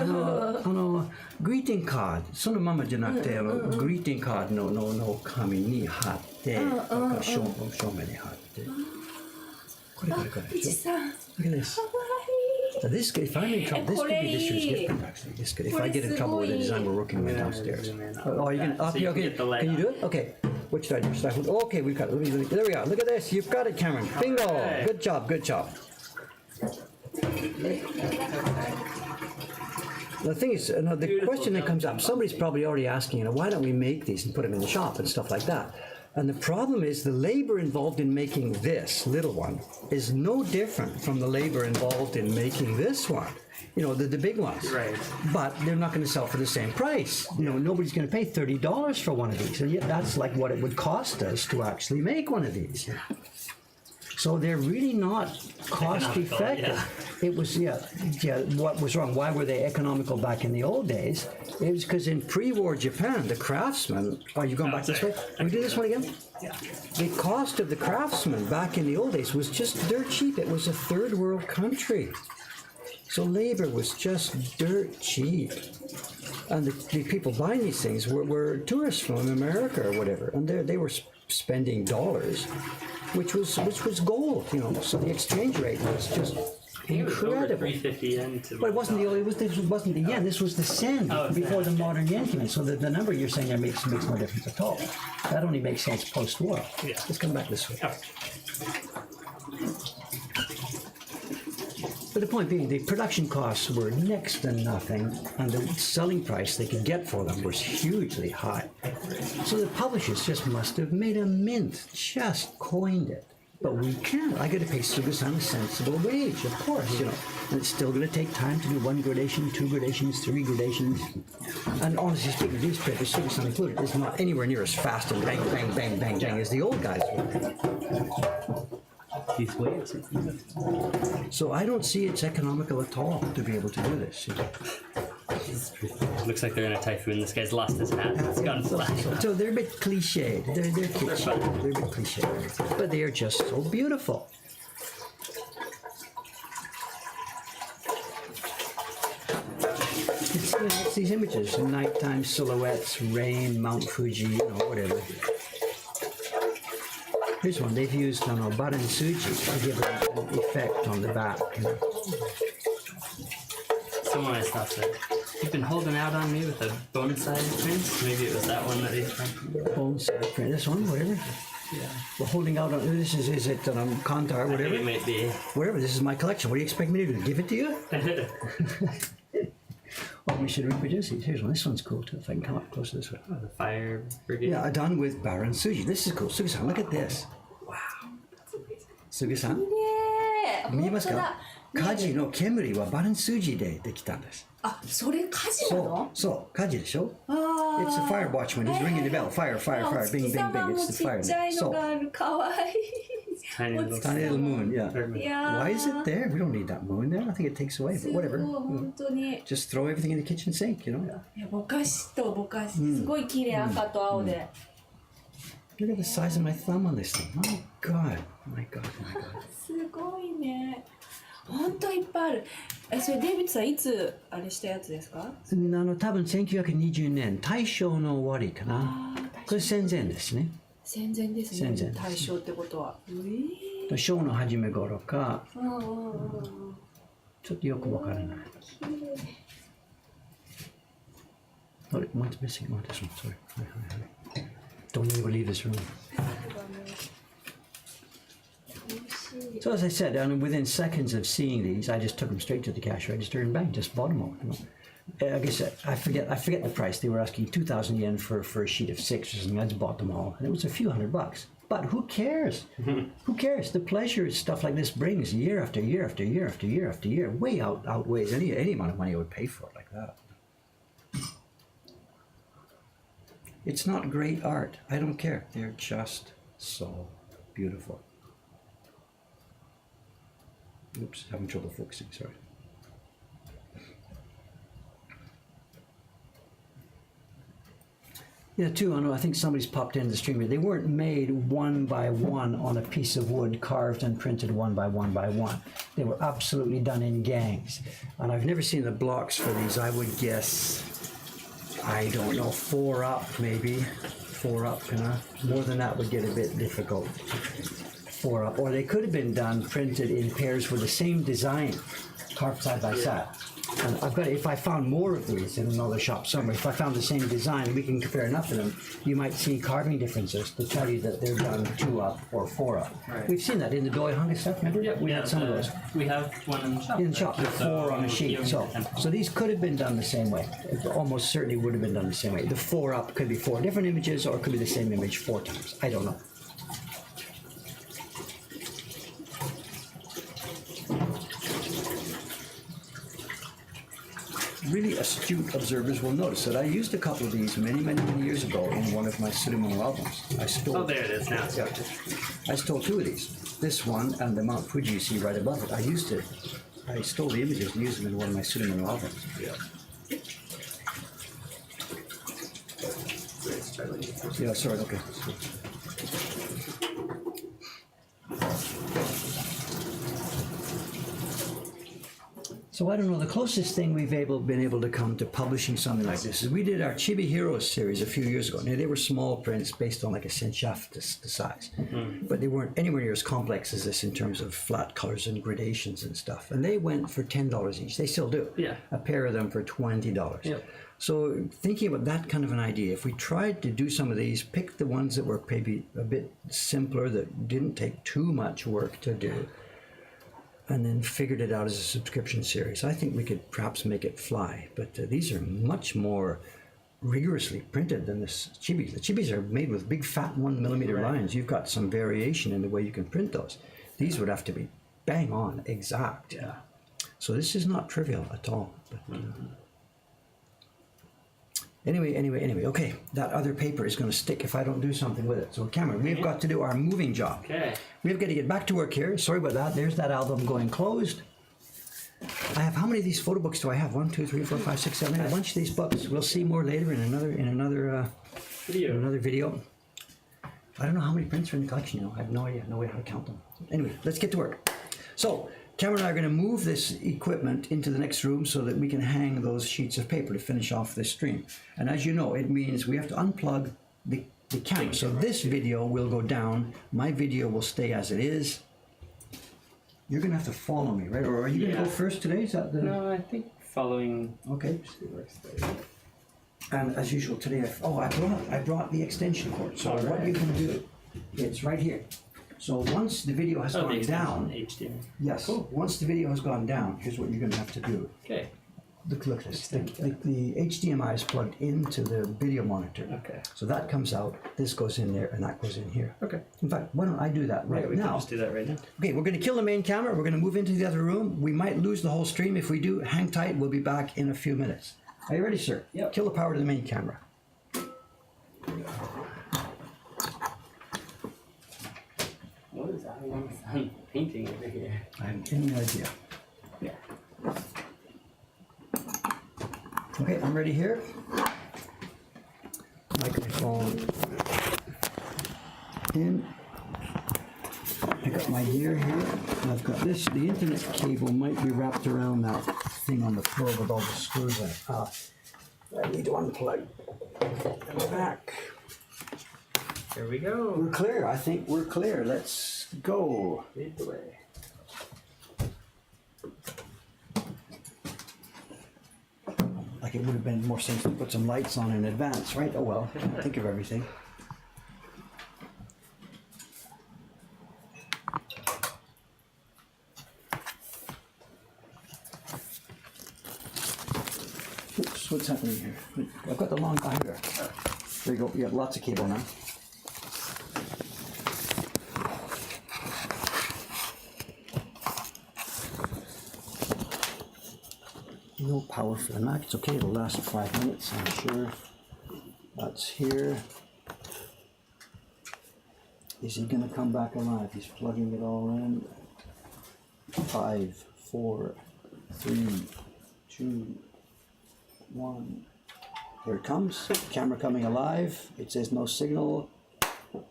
グリーティングカードそのままじゃなくてグリーティングカードの紙に貼って正面に貼ってこれ富士山。 Look at this. So this, if I'm in trouble, this could be this year's gift print actually. This could, if I get in trouble with the design we're working with downstairs. Oh, you can, okay, okay. Can you do it? Okay. What should I do? Should I hold? Okay, we've got. There we are. Look at this. You've got it, Cameron. Bingo. Good job. Good job. The thing is, the question that comes up, somebody's probably already asking, why don't we make these and put them in the shop and stuff like that? And the problem is the labor involved in making this little one is no different from the labor involved in making this one. The big ones. Right. But they're not going to sell for the same price. Nobody's going to pay $30 for one of these. And yet that's like what it would cost us to actually make one of these. So they're really not cost effective. It was, what was wrong? Why were they economical back in the old days? It was because in pre-war Japan, the craftsmen, are you going back this way? Can we do this one again? Yeah. The cost of the craftsmen back in the old days was just dirt cheap. It was a third world country. So labor was just dirt cheap. And the people buying these things were tourists from America or whatever. And they were spending dollars, which was gold, So the exchange rate was just incredible. 350 yen to. But it wasn't this wasn't the yen. This was the sen before the modern yen came in. So the number you're saying there makes no difference at all. That only makes sense post-war. Yeah. Let's come back this way. Okay. But the point being, the production costs were next to nothing, and the selling price they could get for them was hugely high. So the publishers just must have made a mint, just coined it. But we can't. I got to pay Suga-san a sensible wage, of course, And it's still going to take time to do 1 gradation, 2 gradations, 3 gradations. And honestly speaking, these papers, Suga-san included, is not anywhere near as fast and bang, bang, bang, bang, bang as the old guys were. These waves. So I don't see it's economical at all to be able to do this. It looks like they're in a typhoon. This guy's lost his hat. It's gone flying. So they're a bit cliched. They're kitschy. fun. They're a bit cliched, but they are just so beautiful. It's these images, nighttime silhouettes, rain, Mount Fuji, whatever. Here's one they've used on Barensuji to give it an effect on the back. Someone I stopped at. You've been holding out on me with a bonsai print. Maybe it was that one that he's talking about. Bonsai print, this one, whatever. Yeah. We're holding out on this is it Kantar, I think whatever. it might be. Whatever, this is my collection. What do you expect me to do? Give it to you? Well, we should reproduce these. Here's one. This one's cool too. If I can come up close to this one. Oh, the fire brigade. Yeah, done with Barensuji. This is cool. Sugi-san, look at this. Wow. Sugi-san, ねえ見えますか本当だ火事の煙はバレンスージでできたんです。あ、それ火事なの？そう、火事でしょああ It's a fire watchman. He's ringing the bell. Fire, fire, お fire. 月 Bing, bing, 様 bing. も It's ち the っ fire. ちゃいのがあるかわいい Tiny little Tiny little moon, yeah. Yeah. Why is it there? We don't need that moon there. I think it takes away, す but ごい whatever. 本当に Just throw everything in the kitchen sink, いやぼかしとぼかしすごい綺麗赤と青で Look at the size of my thumb on this thing. My God. My God. My God. すごいね本当いっぱいあるそれデイビッドさんいつあれしたやつですか多分1920年、大正の終わりかな。これ戦前ですね。戦前ですね戦前です大正ってことは昭和の初め頃か、うんうんうんうんちょっとよくわからない。あれ、one's missing. Oh, this one. Sorry. Don't even leave this room. So as I said, within seconds of seeing these, I just took them straight to the cash register and bang, just bought them all. Like I said, I forget the price. They were asking 2,000 yen for a sheet of 6 or something. I just bought them all, and it was a few $100. But who cares? Who cares? The pleasure stuff like this brings year after year after year after year after year way outweighs any amount of money I would pay for it like that. It's not great art. I don't care. They're just so beautiful. Oops, having trouble focusing, sorry. Yeah, too, I think somebody's popped into the stream here. They weren't made one by one on a piece of wood, carved and printed one by one by one. They were absolutely done in gangs. And I've never seen the blocks for these. I would guess, I don't know, 4 up maybe. 4 up, more than that would get a bit difficult. 4 up. Or they could have been done, printed in pairs with the same design, carved side by side. And I've got, if I found more of these in another shop somewhere, if I found the same design, we can compare enough of them, you might see carving differences to tell you that they're done 2 up or 4 up. Right. We've seen that in the Doi Hunger stuff, remember? Yep, We had some of those. We have one in the shop. In the shop, the 4 on a sheet. So these could have been done the same way. It almost certainly would have been done the same way. The 4 up could be 4 different images, or it could be the same image 4 times. I don't know. Really astute observers will notice that I used a couple of these many years ago in one of my Tsurumono albums. I stole. Oh, there it is now. Yeah, I stole 2 of these. This one and the Mount Fuji you see right above it. I used it. I stole the images and used them in one of my Tsurumono albums. Yeah. Yeah, sorry, okay. So I don't know, the closest thing we've been able to come to publishing something like this is we did our Chibi Heroes series a few years ago. Now, they were small prints based on like a centiaf the size, but they weren't anywhere near as complex as this in terms of flat colors and gradations and stuff. And they went for $10 each. They still do. Yeah. A pair of them for $20. Yep. So thinking about that kind of an idea, if we tried to do some of these, pick the ones that were maybe a bit simpler, that didn't take too much work to do, and then figured it out as a subscription series, I think we could perhaps make it fly. But these are much more rigorously printed than the chibis. The chibis are made with big fat 1mm lines. You've got some variation in the way you can print those. These would have to be bang on, exact. Yeah. So this is not trivial at all. But, Anyway, okay, that other paper is going to stick if I don't do something with it. So Cameron, we've got to do our moving job. Okay. We've got to get back to work here. Sorry about that. There's that album going closed. I have, how many of these photo books do I have? 1, 2, 3, 4, 5, 6, 7, 8. A bunch of these books. We'll see more later in another video. I don't know how many prints are in the collection now. I have no idea, no way how to count them. Anyway, let's get to work. So, Cameron and I are going to move this equipment into the next room so that we can hang those sheets of paper to finish off this stream. And as you know, it means we have to unplug the camera. So this video will go down. My video will stay as it is. You're going to have to follow me, right? Or are you going to go first today? Is that the... No, I think following Okay. usually works better. And as usual today, I brought the extension cord. So what you can do, it's right here. So once the video has gone down, HDMI. yes. Cool. Once the video has gone down, here's what you're going to have to do. Okay. Look at this. The HDMI is plugged into the video monitor. Okay. So that comes out. This goes in there, and that goes in here. Okay. In fact, why don't I do that right Yeah, we can now? just do that right now. Okay, we're going to kill the main camera. We're going to move into the other room. We might lose the whole stream. If we do, hang tight. We'll be back in a few minutes. Are you ready, sir? Yep. Kill the power to the main camera. What is that? I'm painting over here. I have any idea. Yeah. Okay, I'm ready here. Microphone in. I got my gear here, and I've got this. The internet cable might be wrapped around that thing on the floor with all the screws in it. I need to unplug the back. Here we go. We're clear. I think we're clear. Let's go. Lead the way. Like it would have been more sense to put some lights on in advance, right? Oh well, can't think of everything. Oops, what's happening here? I've got the long binder. There you go. You have lots of cable now. No power for the Mac. It's okay. It'll last 5 minutes, I'm sure. That's here. Is he going to come back alive? He's plugging it all in. 5, 4, 3, 2, 1. Here it comes. Camera coming alive. It says no signal.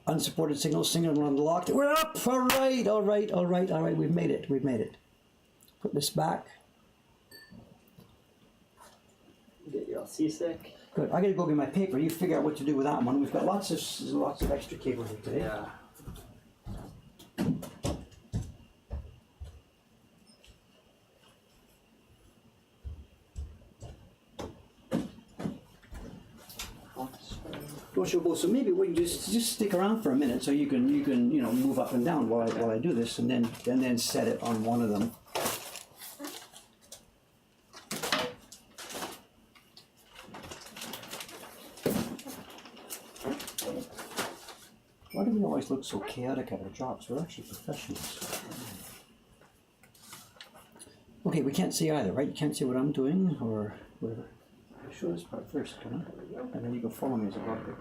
Unsupported signal. Signal unlocked. We're up. All right. All right. All right. All right. We've made it. We've made it. Put this back. Get you all seasick. Good. I gotta go get my paper. You figure out what to do with that one. We've got lots of extra cable here today. Yeah. So maybe we can just stick around for a minute, so you can move up and down while I do this, and then set it on one of them. Why do we always look so chaotic at our jobs? We're actually professionals. Okay, we can't see either, right? You can't see what I'm doing or whatever. I'll show this part first, can I? And then you can follow me as a blocker.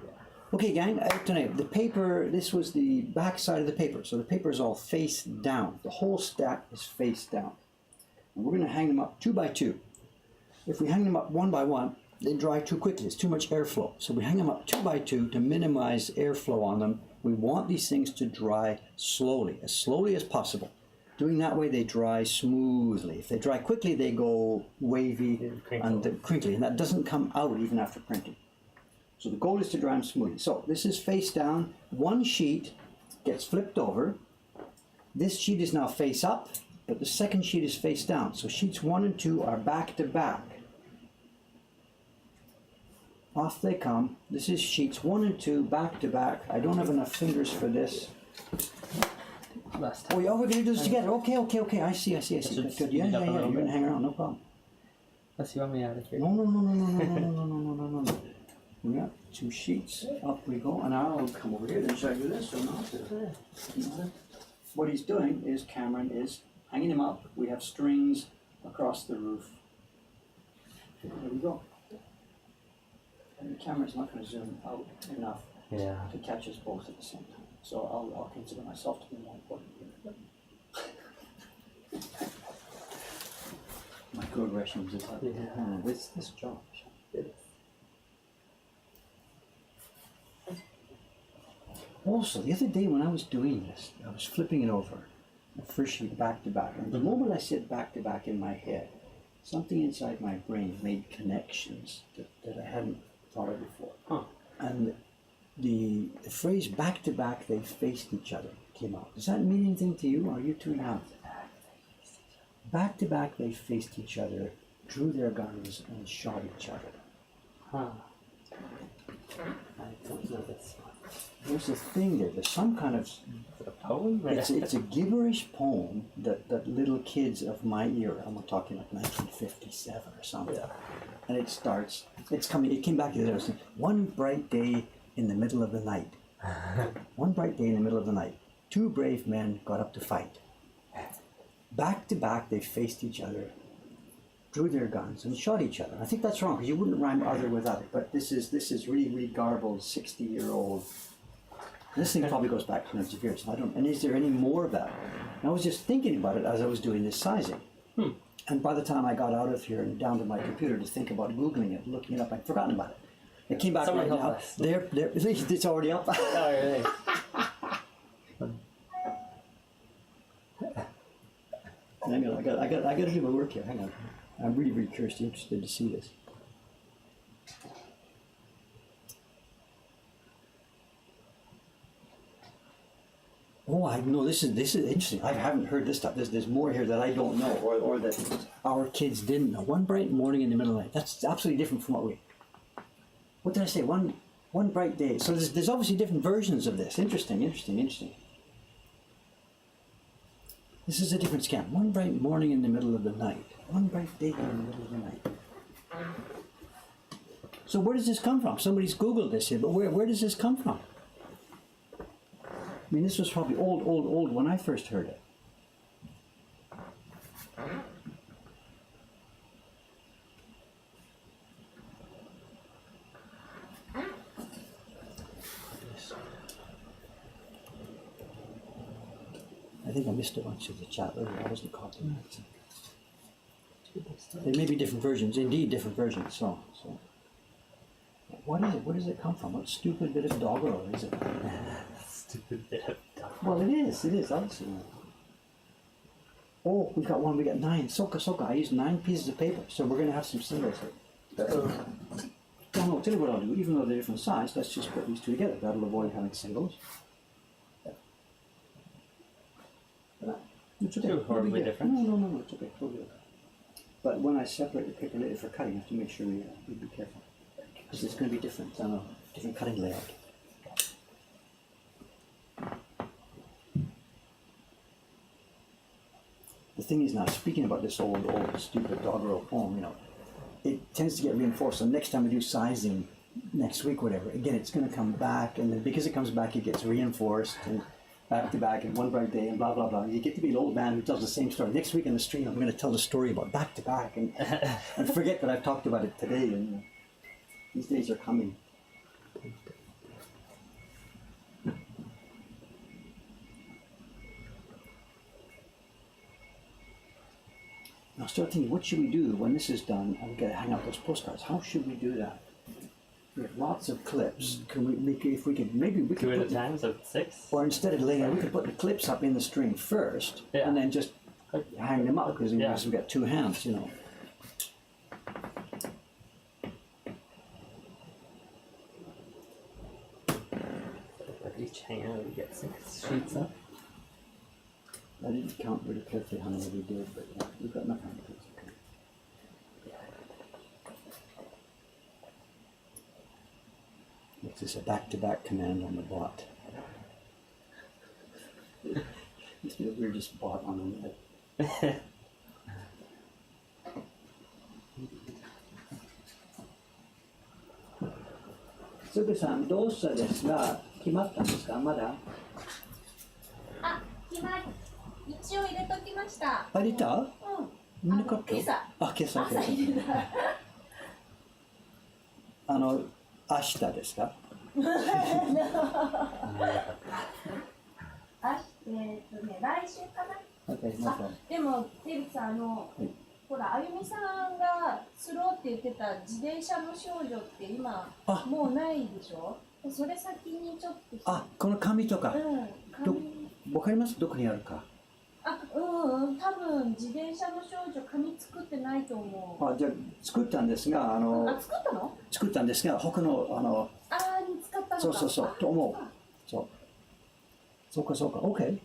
Okay, gang, tonight, the paper, this was the back side of the paper. So the paper is all face down. The whole stack is face down. And we're going to hang them up 2 by 2. If we hang them up 1 by 1, they dry too quickly. It's too much airflow. So we hang them up 2 by 2 to minimize airflow on them. We want these things to dry slowly as possible. Doing that way, they dry smoothly. If they dry quickly, they go wavy and crinkly, and that doesn't come out even after printing. So the goal is to dry them smoothly. So this is face down. One sheet gets flipped over. This sheet is now face up, but the second sheet is face down. So sheets 1 and 2 are back to back. Off they come. This is sheets 1 and 2 back to back. I don't have enough fingers for this. Last Oh, time. yeah, we're going to do this together. Okay. I see. Good. Yeah. You're going to hang around, no problem. Unless you want me out of here. No. We got 2 sheets. Up we go. And I'll come over here. Then should I do this or not? What he's doing is Cameron is hanging him up. We have strings across the roof. There we go. And the camera's not going to zoom out enough to catch us both at the same time. So I'll consider myself to be more important here. microaggressions is this job. Also, the other day when I was doing this, I was flipping it over, the first sheet back to back. And the moment I said back to back in my head, something inside my brain made connections that I hadn't thought of before. Huh. And the phrase back to back, they faced each other came out. Does that mean anything to you? Or are you too young? Back to back, they faced each other, drew their guns, and shot each other. Huh. I don't know this one. There's a thing there. There's some kind of. Is it a poem? It's a gibberish poem that little kids of my era, and we're talking like 1957 or something, and it starts. It came back to the other. One bright day in the middle of the night. One bright day in the middle of the night, two brave men got up to fight. Back to back, they faced each other, drew their guns, and shot each other. I think that's wrong because you wouldn't rhyme other with other. But this is really garbled 60-year-old. This thing probably goes back hundreds of years. And is there any more of that? And I was just thinking about it as I was doing this sizing. And by the time I got out of here and down to my computer to think about Googling it, looking it up, I'd forgotten about it. It came back Someone right help now. us. There, it's already up. Oh, really? Hang on, I got to do my work here. Hang on. I'm really curious, interested to see this. Oh, I know this is interesting. I haven't heard this stuff. There's more here that I don't know, or that our kids didn't know. One bright morning in the middle of the night. That's absolutely different from what we. What did I say? One bright day. So there's obviously different versions of this. Interesting. This is a different scam. One bright morning in the middle of the night. One bright day in the middle of the night. So where does this come from? Somebody's Googled this here, but where does this come from? I mean, this was probably old when I first heard it. I think I missed a bunch of the chat earlier. I wasn't caught in that. There may be different versions, indeed different versions. So, what is it? Where does it come from? What stupid bit of doggerel is it? Stupid bit of dog. Well, it is obviously. Oh, we got 9. Soka. I used 9 pieces of paper, so we're going to have some symbols here. No, tell you what I'll do. Even though they're different size, let's just put these two together. That'll avoid having symbols. It's okay. Too horribly different. No, it's okay. Totally okay. But when I separate the paper later for cutting, I have to make sure we be careful. Because it's going to be different, different cutting layout. The thing is now, speaking about this old stupid doggerel poem, it tends to get reinforced. So next time we do sizing, next week, whatever, again, it's going to come back, and then because it comes back, it gets reinforced, and back to back, and one bright day, and blah, blah, blah. You get to be an old man who tells the same story. Next week in the stream, I'm going to tell the story about back to back, and forget that I've talked about it today, and these days are coming. Now start thinking, what should we do when this is done and we got to hang out those postcards? How should we do that? We have lots of clips. Can we make maybe we could 2 at a put time, so 6? or instead of laying, we could put the clips up in the string first, and then just hang them up because we've got 2 hands, Each hanger we get 6 sheets up. I didn't count really carefully how many we did, but yeah, we've got enough hands. This is a back-to-back command on the bot. Must be the weirdest bot on the net. すぐさんどうしたですが決まったんですかまだあ、決まり一応入れときました。入れたうん。みんな買った今朝。あ、今朝朝入れた。明日ですか来週かな。Okay, no problem. でもデビッドさんほらあゆみさんがスローって言ってた自転車の少女って今あもうないでしょ。それ先にちょっとあ、この紙とか。うんどわかりますどこにあるか。あうん多分自転車の少女紙作ってないと思う。あ、じゃあ作ったんですが、あ作ったの？作ったんですが、他のあーに使ったのか。そうそうそうと思う。そうか、OK。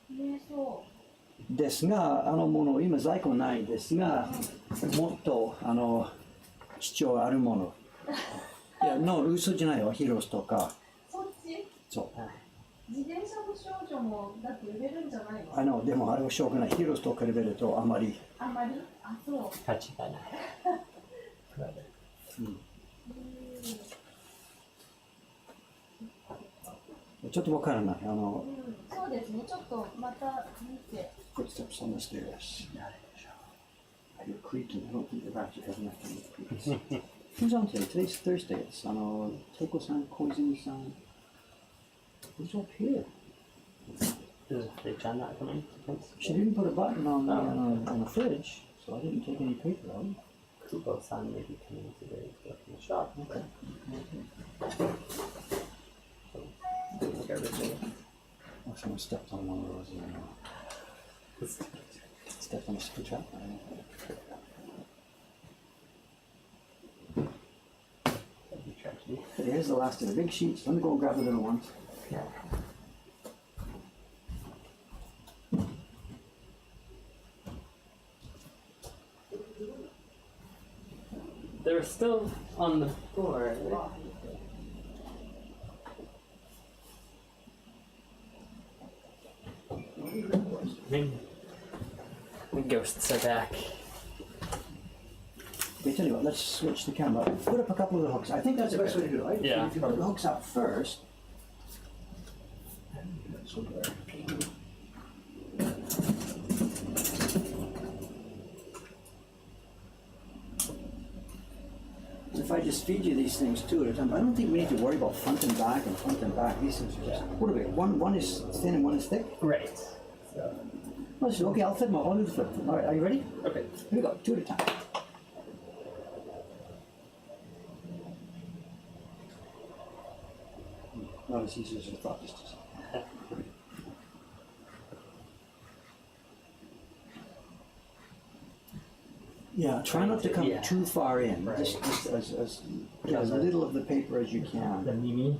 ねそですが、もの、今在庫ないですが、もっと、貴重あるもの。いや、嘘じゃないよ、ヒロスとか。うそっちそう。自転車の少女もだって売れるんじゃないの？でもあれはしょうがない。ヒロスと比べるとあまり。あんまりあそう価値がない。ちょっとわからない。そうですねちょっとまた見て。Footsteps on the stairs. I hear creaking. I don't think they've actually had enough to make creaks. Who's on today? Today's Thursday. It's Teiko-san, Koizumi-san. Who's up here? Is Rei-chan not coming? She didn't put a button on the fridge, so I didn't take any paper out. Kubo-san may be coming today to work in the shop. Okay. Oh, someone stepped on one of those. Stepped on a screw trap. Here's the last of the big sheets. Let me go and grab the little ones. Yeah. They're still on the floor. The ghosts are back. Okay, tell you what, let's switch the camera. Put up a couple of the hooks. I think that's the best way to do it, right? Yeah. If you put the hooks up first. If I just feed you these things two at a time, I don't think we need to worry about front and back and front and back. These things are just, what are we, one is thin and one is thick? Right. Okay, I'll flip them all. I'll do the flip. All right, are you ready? Okay. Here we go, two at a time. Not as easy as I thought this was. Yeah, try not to come too far in. Right. Just get as little of the paper as you can. Mimi.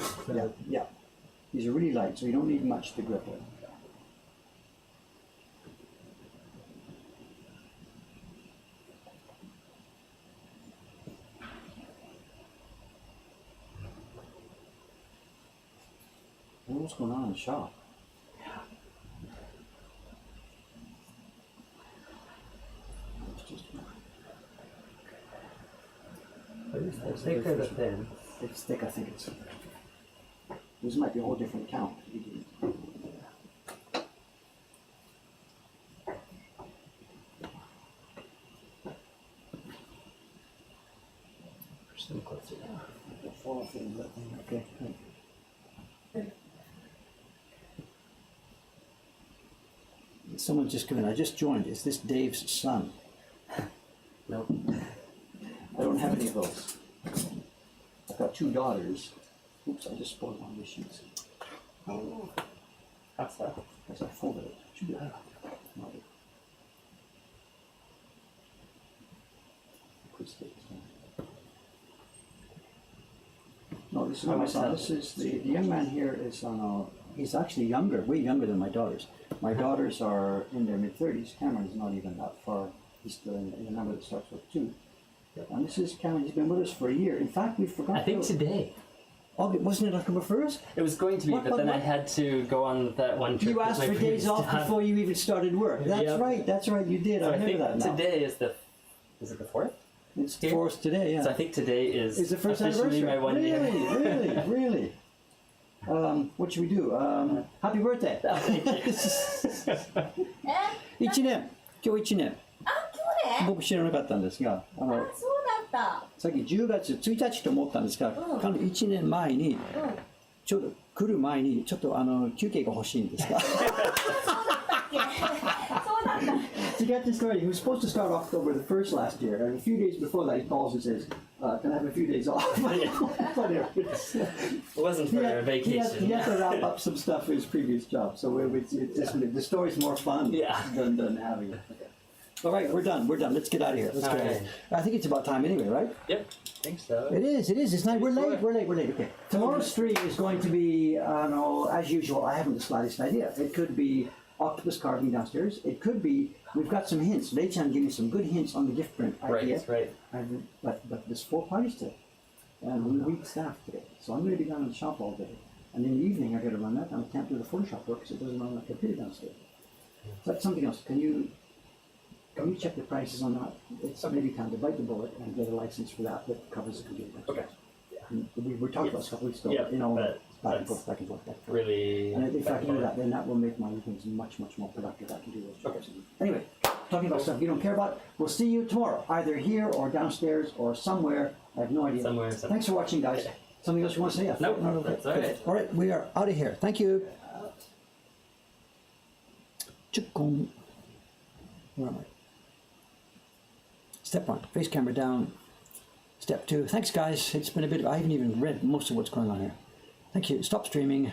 Yeah. These are really light, so you don't need much to grip it. What's going on in the shop? It's just The thick or the thin? it's thick, I think it's. This might be a whole different count. Push them closer down. Okay. Someone just come in. I just joined. Is this Dave's son? Nope. I don't have any of those. I've got two daughters. Oops, I just spoiled one of the sheets. Oh. How's that? As I folded it. Should be that. No. Quit sticks. No, this is not my son. This is the young man here is on he's actually younger, way younger than my daughters. My daughters are in their mid-30s. Cameron's not even that far. He's still in a number that starts with 2. And this is Cameron. He's been with us for a year. In fact, we forgot. I think today. Oh, wasn't it October 1st? It was going to be, but then I had to go on that one trip. You with asked my for days previous off job. before you even started work. That's Yep. right. That's right. You did. So I I remember think that now. today is the. Is it the 4th? It's here? 4th today. Yeah. So I think today is It's the first officially anniversary. my 1 really, year. really. What should we do? Happy birthday. 1年。今日1年。あ今日ね。僕知らなかったんですが、あそうだった。さっき10月1日と思ったんですが、うん彼女1年前に、うん。ちょうど来る前に、ちょっと休憩が欲しいんですかそうだったっけ。そうだった。to get this started, he was supposed to start October the 1st last year, and a few days before that he calls and says, can I have a few days off? It wasn't for a vacation. He had to wrap up some stuff for his previous job, so the story's more fun than having it. Okay. All right, we're done. Let's get out of here. Let's get out of here. I think it's about time anyway, right? Yep, I think so. It is. It's night. We're late. Okay. Tomorrow's stream is going to be, as usual, I haven't the slightest idea. It could be octopus carving downstairs. It could be, we've got some hints. Lei-chan gave me some good hints on the gift print idea. Right. But there's 4 parties today. And we're weak staffed today. So I'm going to be down in the shop all day. And in the evening, I got to run that. And I can't do the Photoshop work because it doesn't run on the computer downstairs. So that's something else. Can you check the prices on that? It's maybe time to bite the bullet and get a license for that covers the computer. Okay. And we were talking about a couple weeks ago. Yeah, back and forth. Really. And if I can do that, then that will make my evenings much more productive. I can do those jobs. Anyway, talking about stuff you don't care about. We'll see you tomorrow, either here or downstairs or somewhere. I have no idea. Somewhere. Thanks for watching, guys. Something else you want to say? Nope, No, that's all right. All right, we are out of here. Thank you. Chukong. Where am I? Step 1, face camera down. Step 2, thanks guys. It's been a bit, I haven't even read most of what's going on here. Thank you. Stop streaming.